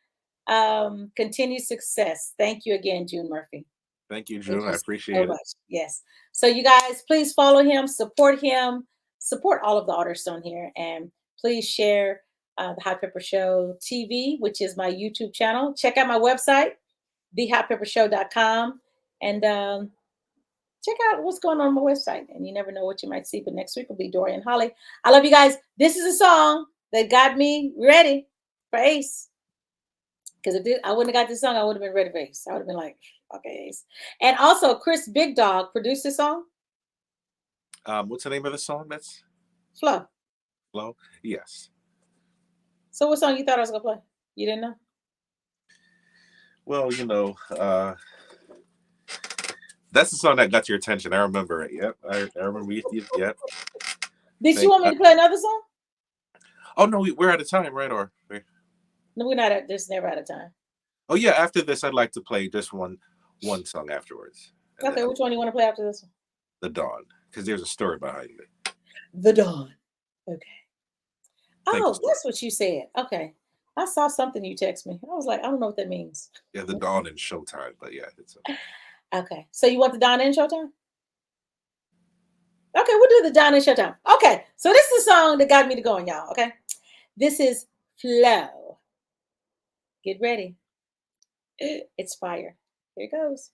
Speaker 3: Continued success. Thank you again, June Murphy.
Speaker 7: Thank you, June.
Speaker 3: Thank you
Speaker 7: I appreciate it.
Speaker 3: much. Yes. So you guys, please follow him, support all of the artists on here, and please share the Hot Pepper Show TV, which is my YouTube channel. Check out my website, thehotpeppershow.com, and check out what's going on my website. And you never know what you might see, but next week will be Dorian Holly. I love you guys. This is a song that got me ready for Ace. Because if I wouldn't have got this song, I would have been ready for Ace. I would have been like, okay, Ace. And also, Chris Big Dog produced this song.
Speaker 7: What's the name of the song? That's
Speaker 3: Flow.
Speaker 7: Flow? Yes.
Speaker 3: So what song you thought I was going to play? You didn't know?
Speaker 7: Well, that's the song that got your attention. I remember it. Yep. I remember you. Yep.
Speaker 3: Did you want me to play another song?
Speaker 7: Oh, no, we're out of time, right? Or
Speaker 3: no, we're not. There's never out of time.
Speaker 7: Oh, yeah. After this, I'd like to play just one song afterwards.
Speaker 3: Okay, which one do you want to play after this one?
Speaker 7: The Dawn, because there's a story behind it.
Speaker 3: The Dawn. Okay.
Speaker 7: Thank
Speaker 3: Oh,
Speaker 7: you.
Speaker 3: that's what you said. Okay. I saw something you text me. I was like, I don't know what that means.
Speaker 7: Yeah, The Dawn and Showtime, but yeah, it's
Speaker 3: okay. So you want the Dawn and Showtime? Okay, we'll do the Dawn and Showtime. Okay, so this is a song that got me to going, y'all. Okay, this is Flow. Get ready. It's fire. Here it goes.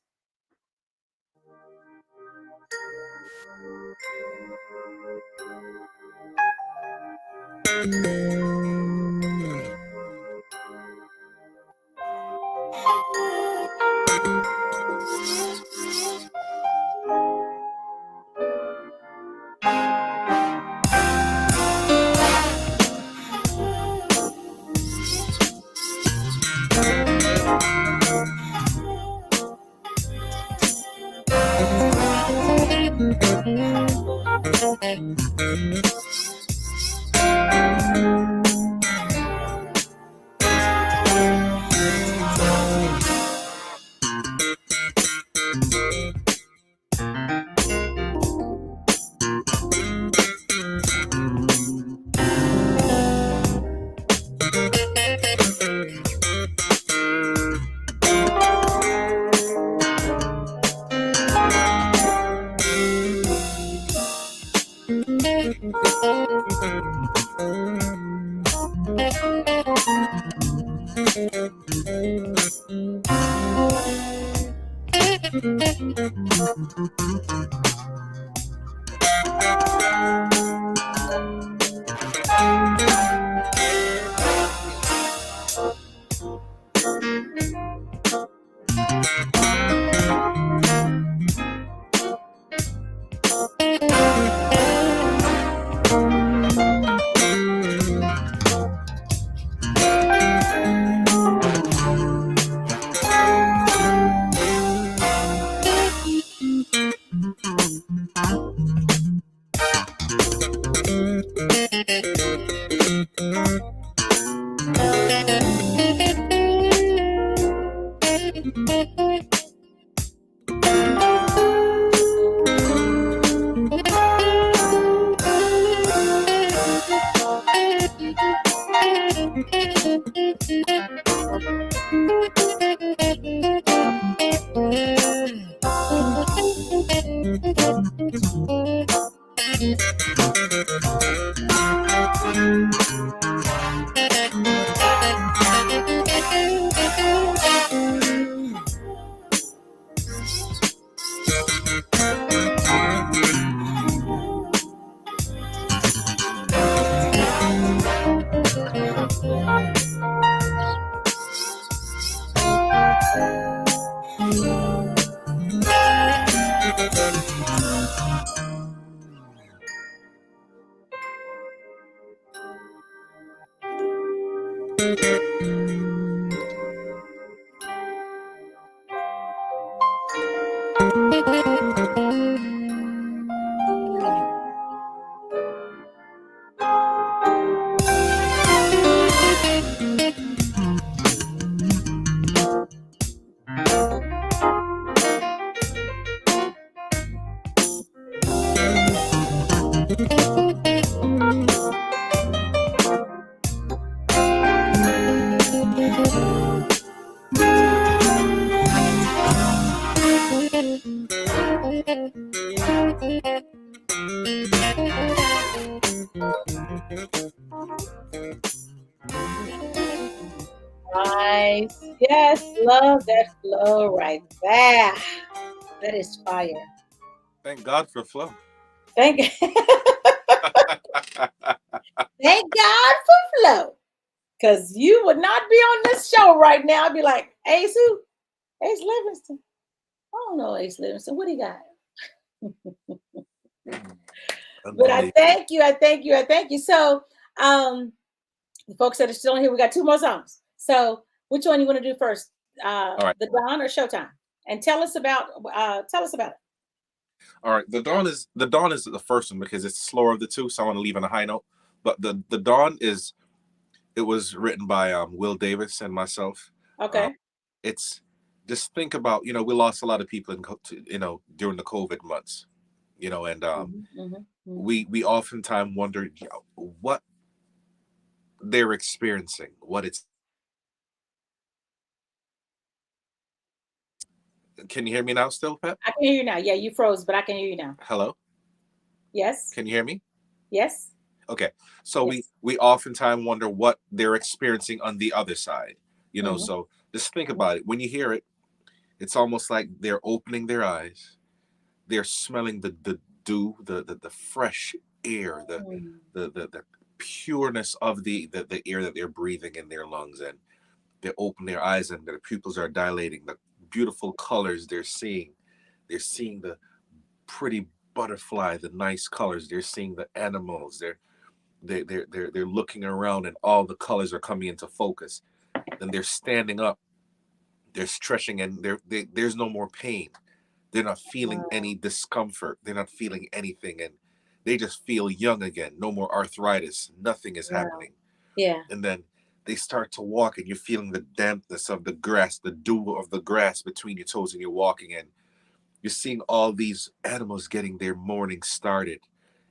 Speaker 3: Nice. Yes, love that flow right there. That is fire.
Speaker 7: Thank God for flow.
Speaker 3: Thank thank God for flow. Because you would not be on this show right now. I'd be like, Ace who? Ace Livingston. I don't know Ace Livingston. What do you got? But I thank you. I thank you. I thank you. So, the folks that are still in here, we got 2 more songs. So, which one you want to do first?
Speaker 7: All right.
Speaker 3: The Dawn or Showtime? And tell us about it.
Speaker 7: All right, the dawn is the first one because it's slower of the two, so I want to leave on a high note. But the dawn it was written by Will Davis and myself.
Speaker 3: Okay.
Speaker 7: It's just think about we lost a lot of people during the COVID months, and we oftentimes wondered what they're experiencing, what it's. Can you hear me now still, Pep?
Speaker 3: I can hear you now. Yeah, you froze, but I can hear you now.
Speaker 7: Hello?
Speaker 3: Yes.
Speaker 7: Can you hear me?
Speaker 3: Yes.
Speaker 7: Okay. So
Speaker 3: Yes.
Speaker 7: we oftentimes wonder what they're experiencing on the other side.
Speaker 3: Mhm.
Speaker 7: So just think about it. When you hear it, it's almost like they're opening their eyes. They're smelling the dew, the fresh air, the pureness of the air that they're breathing in their lungs, and they open their eyes and their pupils are dilating. The beautiful colors they're seeing the pretty butterfly, the nice colors. They're seeing the animals. They're looking around and all the colors are coming into focus. Then they're standing up. They're stretching and there's no more pain. They're not feeling any discomfort. They're not feeling anything, and they just feel young again. No more arthritis. Nothing is happening.
Speaker 3: Yeah.
Speaker 7: And then they start to walk, and you're feeling the dampness of the grass, the dew of the grass between your toes, and you're walking, and you're seeing all these animals getting their morning started,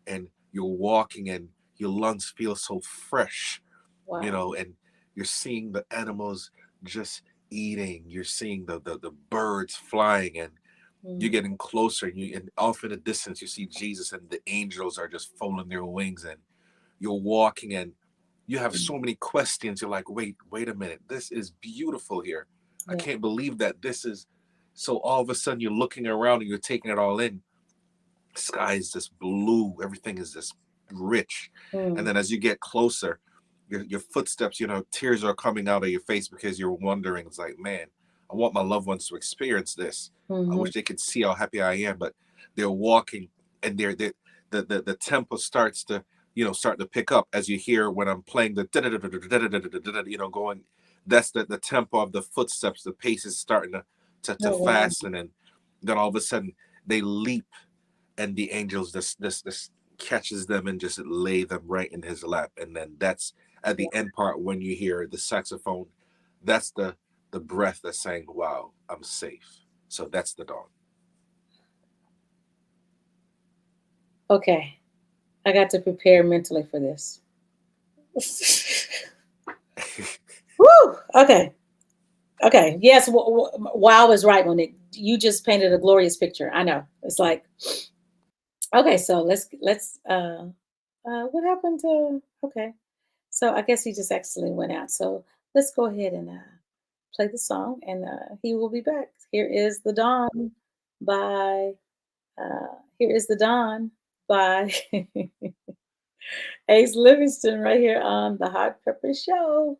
Speaker 7: and you're walking, and your lungs feel so fresh,
Speaker 3: Wow.
Speaker 7: and you're seeing the animals just eating. You're seeing the birds flying, and you're getting closer, and off in the distance, you see Jesus, and the angels are just folding their wings, and you're walking, and you have so many questions. You're like, wait a minute. This is beautiful here. I
Speaker 3: Yeah.
Speaker 7: can't believe that this is. So all of a sudden you're looking around and you're taking it all in. Sky is just blue. Everything is just rich. And then as you get closer, your footsteps, tears are coming out of your face because you're wondering. It's like, man, I want my loved ones to experience this. I wish they could see how happy I am, but they're walking and the tempo starts to pick up as you hear when I'm playing the going. That's the tempo of the footsteps. The pace is starting to fasten, and then all of a sudden they leap, and the angels this catches them and just lay them right in his lap. And then that's at the end part when you hear the saxophone. That's the breath that's saying, wow, I'm safe. So that's the dawn.
Speaker 3: Okay. I got to prepare mentally for this. Woo! Okay. Yes, wow is right, Monique. You just painted a glorious picture. I know. It's like, okay, so let's what happened to, okay. So I guess he just accidentally went out. So let's go ahead and play the song, and he will be back. Here is The Dawn by Ace Livingston right here on the Hot Pepper Show.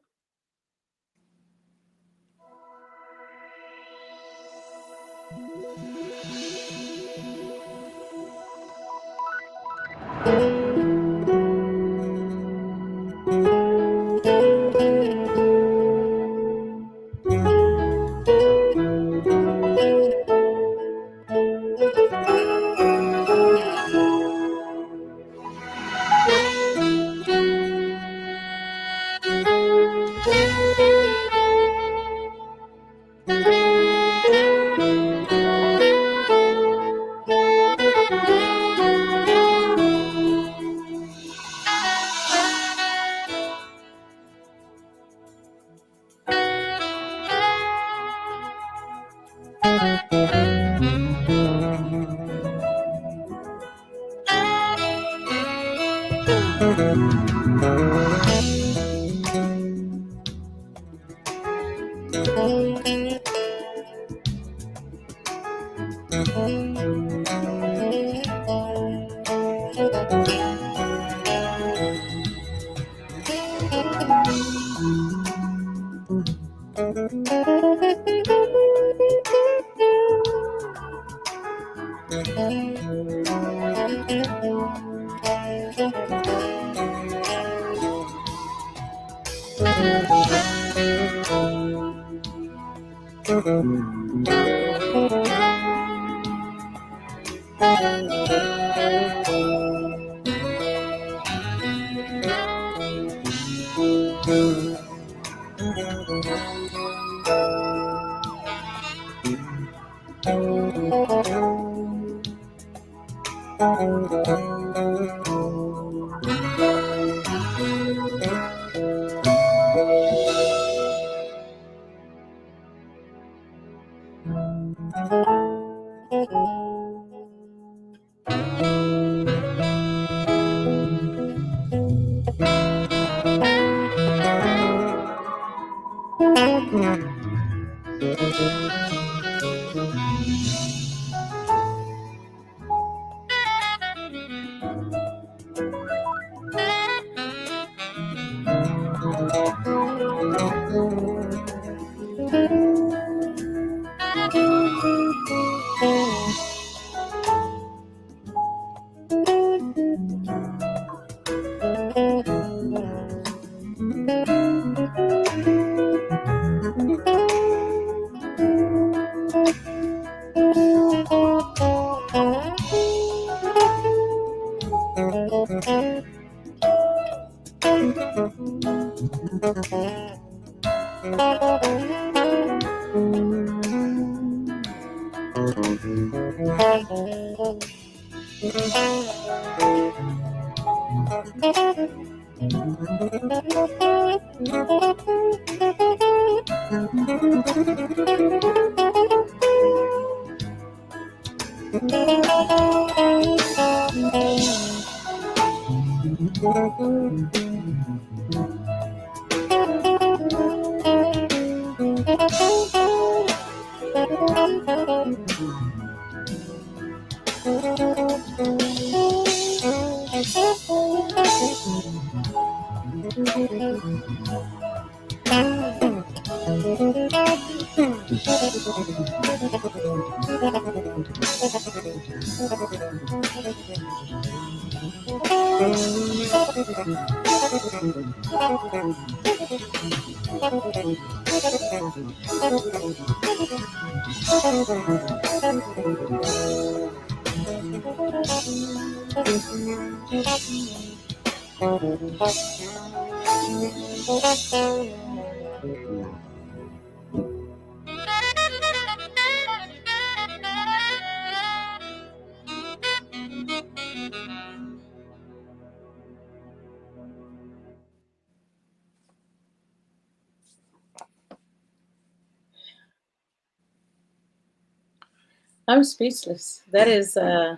Speaker 3: I'm speechless. That is, I'm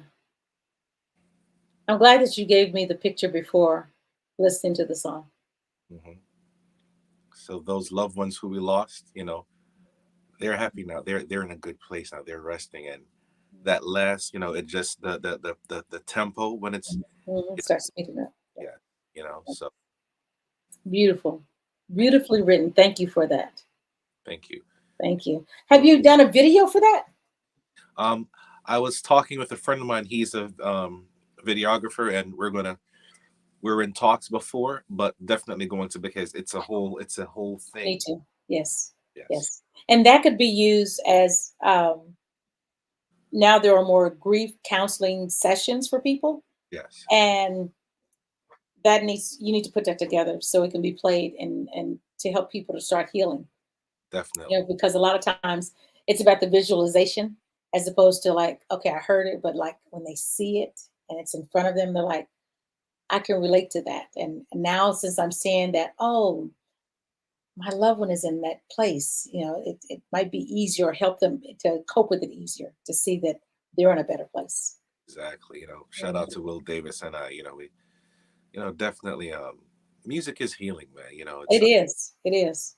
Speaker 3: glad that you gave me the picture before listening to the song.
Speaker 7: Hmm. So those loved ones who we lost, they're happy now. They're in a good place now. They're resting, and that last, it just the tempo when it's
Speaker 3: Start speaking up. Yeah.
Speaker 7: yeah, So
Speaker 3: Beautiful.
Speaker 7: thank you,
Speaker 3: Beautifully written. Thank you for that.
Speaker 7: thank you.
Speaker 3: Thank you. Have you done a video for that?
Speaker 7: Um, I was talking with a friend of mine. He's a videographer, and we're in talks before, but definitely going to, because it's a whole
Speaker 3: Me
Speaker 7: thing.
Speaker 3: too. Yes.
Speaker 7: Yes,
Speaker 3: Yes. And that could be used as now there are more grief counseling sessions for people.
Speaker 7: yes,
Speaker 3: And that needs you need to put that together so it can be played and to help people to start healing.
Speaker 7: definitely,
Speaker 3: Because a lot of times it's about the visualization as opposed to like, okay, I heard it, but like when they see it and it's in front of them, they're like, I can relate to that. And now since I'm seeing that, oh, my loved one is in that place, it might be easier or help them to cope with it easier to see that they're in a better place.
Speaker 7: exactly. Shout out
Speaker 3: Mhm.
Speaker 7: to Will Davis and I. We, definitely. Music is healing, man.
Speaker 3: It is. It is.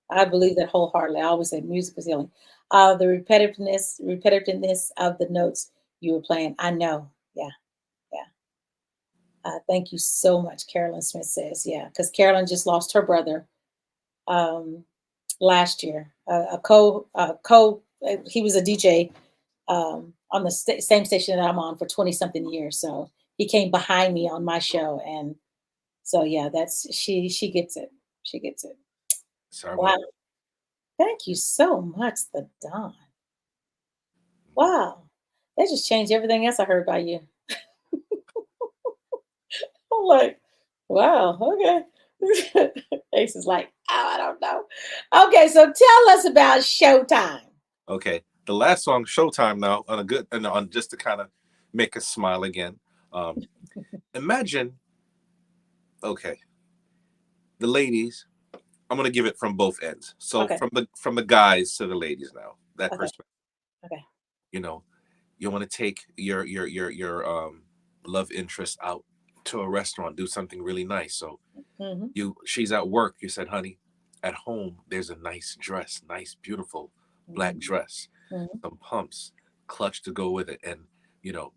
Speaker 3: I believe that wholeheartedly. I always say music is healing. The repetitiveness of the notes you were playing. I know. Yeah, yeah. Thank you so much, Carolyn Smith says. Yeah, because Carolyn just lost her brother um, last year. He was a DJ on the same station that I'm on for 20 something years. So he came behind me on my show, and so yeah, that's she gets it. She gets it.
Speaker 7: Sorry
Speaker 3: Wow.
Speaker 7: about.
Speaker 3: Thank you so much, the Don. Wow. That just changed everything else I heard about you. I'm like, wow, okay. Ace is like, oh, I don't know. Okay, so tell us about Showtime.
Speaker 7: Okay, the last song, Showtime. Now on a good and on just to kind of make us smile again. Um, Imagine, okay, the ladies. I'm gonna give it from both ends. So
Speaker 3: Okay,
Speaker 7: from the guys to the ladies now. That
Speaker 3: okay,
Speaker 7: perspective.
Speaker 3: okay.
Speaker 7: You know, you want to take your love interest out to a restaurant, do something really nice. So
Speaker 3: Hmm.
Speaker 7: she's at work. You said, honey, at home there's a nice dress, nice beautiful black
Speaker 3: Hmm.
Speaker 7: dress,
Speaker 3: Hmm.
Speaker 7: some pumps, clutch to go with it, and you know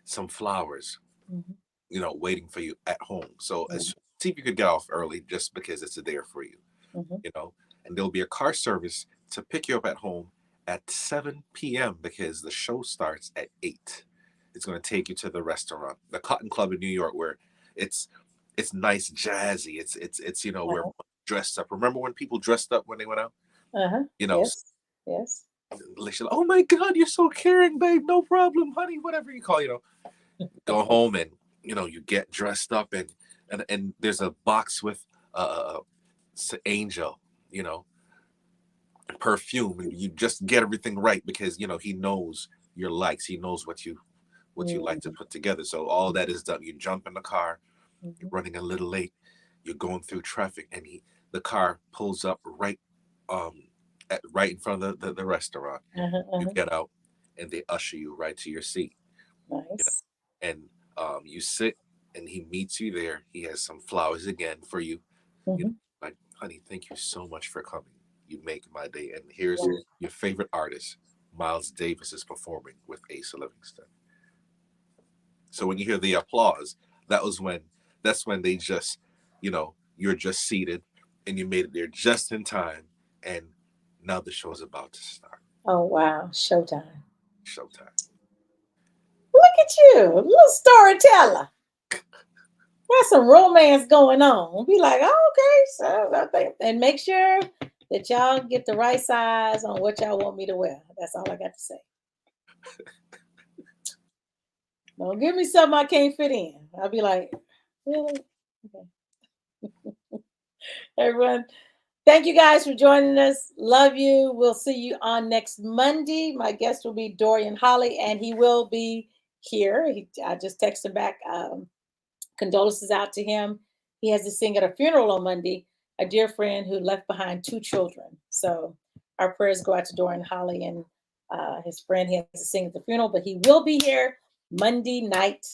Speaker 7: some flowers,
Speaker 3: Hmm.
Speaker 7: waiting for you at home. So
Speaker 3: Hmm.
Speaker 7: see if you could get off early, just because it's there for you.
Speaker 3: Hmm.
Speaker 7: you know, and there'll be a car service to pick you up at home at 7 p.m. because the show starts at 8. It's going to take you to the restaurant, the Cotton Club in New York, where it's it's nice, jazzy. It's where
Speaker 3: Uh-huh.
Speaker 7: dressed up. Remember when people dressed up when they went out?
Speaker 3: Uh-huh.
Speaker 7: You know,
Speaker 3: Yes. Yes.
Speaker 7: like, oh my God, you're so caring, babe. No problem, honey. Whatever you call, go home and you get dressed up and there's a box with angel, you know, perfume, and you just get everything right because he knows your likes, he knows what you like to
Speaker 3: Hmm.
Speaker 7: put together. So all that is done. You jump in the car, you're
Speaker 3: Hmm.
Speaker 7: running a little late, you're going through traffic, and the car pulls up um right in front of the restaurant.
Speaker 3: Uh-huh.
Speaker 7: You
Speaker 3: Uh-huh.
Speaker 7: get out, and they usher you right to your seat. you
Speaker 3: Nice.
Speaker 7: know and you sit, and he meets you there. He has some flowers again for you. you know
Speaker 3: Hmm.
Speaker 7: like, honey, thank you so much for coming. You make my day, and here's
Speaker 3: Yeah.
Speaker 7: your favorite artist, Miles Davis is performing with Ace Livingston. So when you hear the applause, that's when they just, you're just seated and you made it there just in time. And now the show is about to start.
Speaker 3: Oh, wow. Showtime.
Speaker 7: Showtime.
Speaker 3: Look at you, little storyteller. There's some romance going on. Be like, oh, okay, so I think, and make sure that y'all get the right size on what y'all want me to wear. That's all I got to say. Don't give me something I can't fit in. I'll be like, really? Okay. Everyone, thank you guys for joining us. Love you. We'll see you on next Monday. My guest will be Dorian Holly, and he will be here. I just texted him back. Condolences out to him. He has to sing at a funeral on Monday, a dear friend who left behind 2 children. So our prayers go out to Dorian Holly and his friend. He has to sing at the funeral, but he will be here Monday night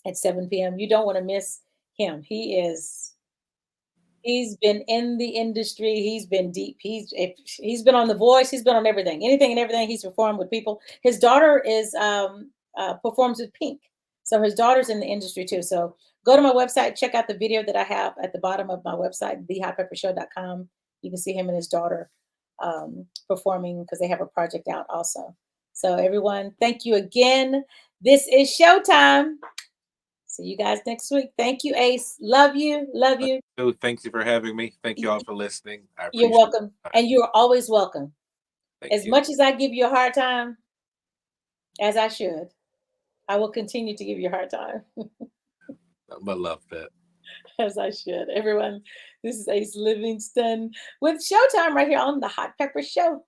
Speaker 3: at 7 p.m. You don't want to miss him. He's been in the industry. He's been deep. He's been on The Voice. He's been on everything, anything and everything. He's performed with people. His daughter is performs with Pink. So his daughter's in the industry too. So go to my website, check out the video that I have at the bottom of my website, thehotpeppershow.com. You can see him and his daughter performing because they have a project out also. So everyone, thank you again. This is Showtime. See you guys next week. Thank you, Ace. Love you. Love you.
Speaker 7: Thank you for having me. Thank you all for listening.
Speaker 3: You're welcome. And you're always welcome. As much as I give you a hard time, as I should, I will continue to give you a hard time.
Speaker 7: But love that.
Speaker 3: As I should. Everyone, this is Ace Livingston with Showtime right here on the Hot Pepper Show.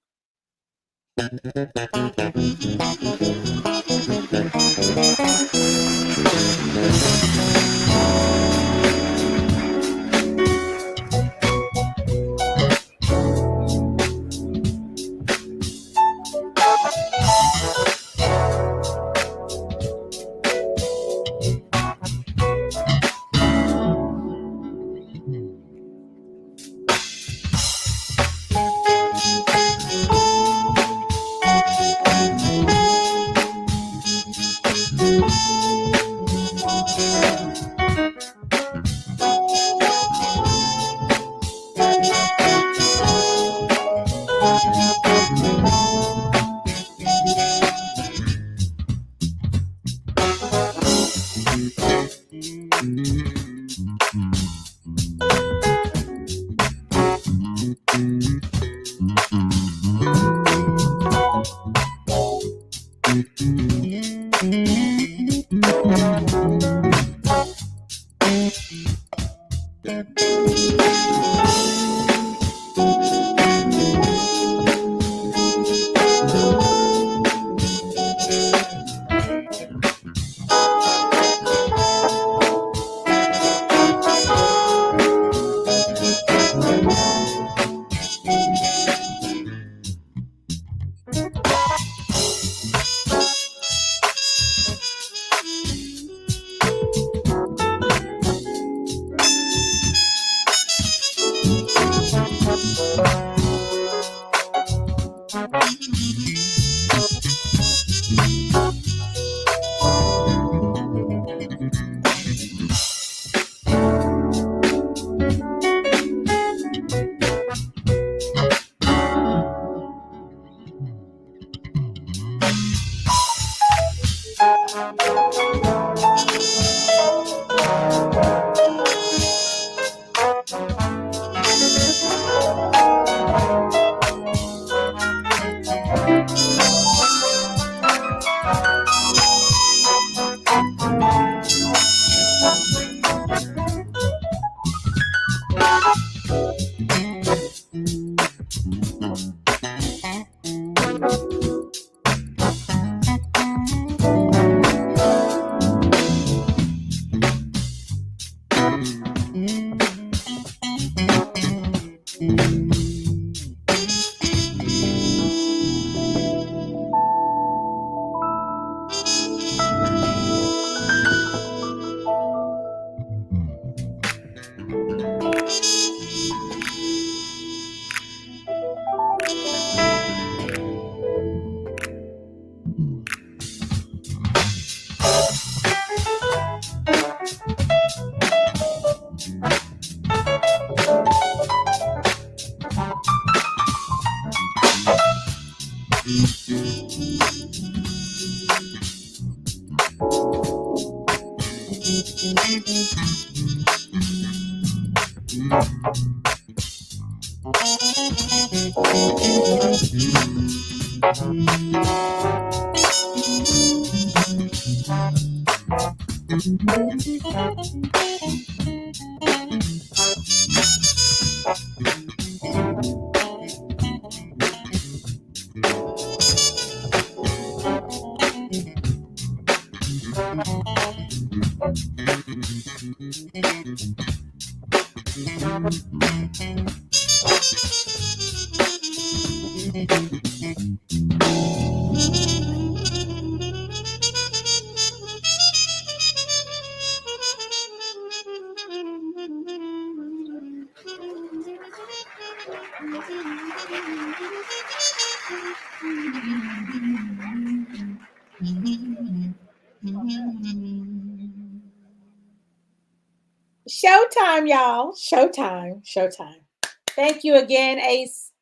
Speaker 3: Showtime, y'all. Showtime. Showtime. Thank you again, Ace.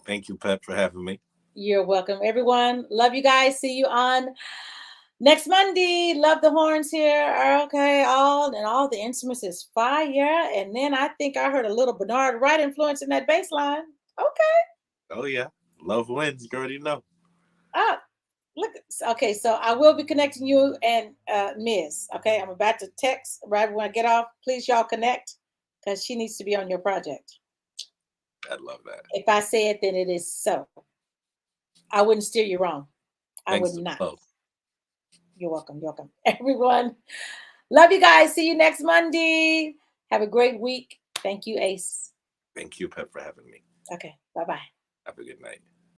Speaker 7: Thank you, Pep, for having me.
Speaker 3: You're welcome, everyone. Love you guys. See you on next Monday. Love the horns here. Okay, all the instruments is fire. And then I think I heard a little Bernard Wright influence in that bass line. Okay.
Speaker 7: Oh yeah, love wins. You already know.
Speaker 3: Ah, look. Okay, so I will be connecting you and Ms. Okay, I'm about to text right when I get off. Please, y'all connect because she needs to be on your project.
Speaker 7: I love that.
Speaker 3: If I say it, then it is so. I wouldn't steer you wrong.
Speaker 7: Thanks
Speaker 3: I would not.
Speaker 7: love.
Speaker 3: You're welcome. You're welcome. Everyone, love you guys. See you next Monday. Have a great week. Thank you, Ace.
Speaker 7: Thank you, Pep, for having me.
Speaker 3: Okay, bye-bye.
Speaker 7: Have a good night.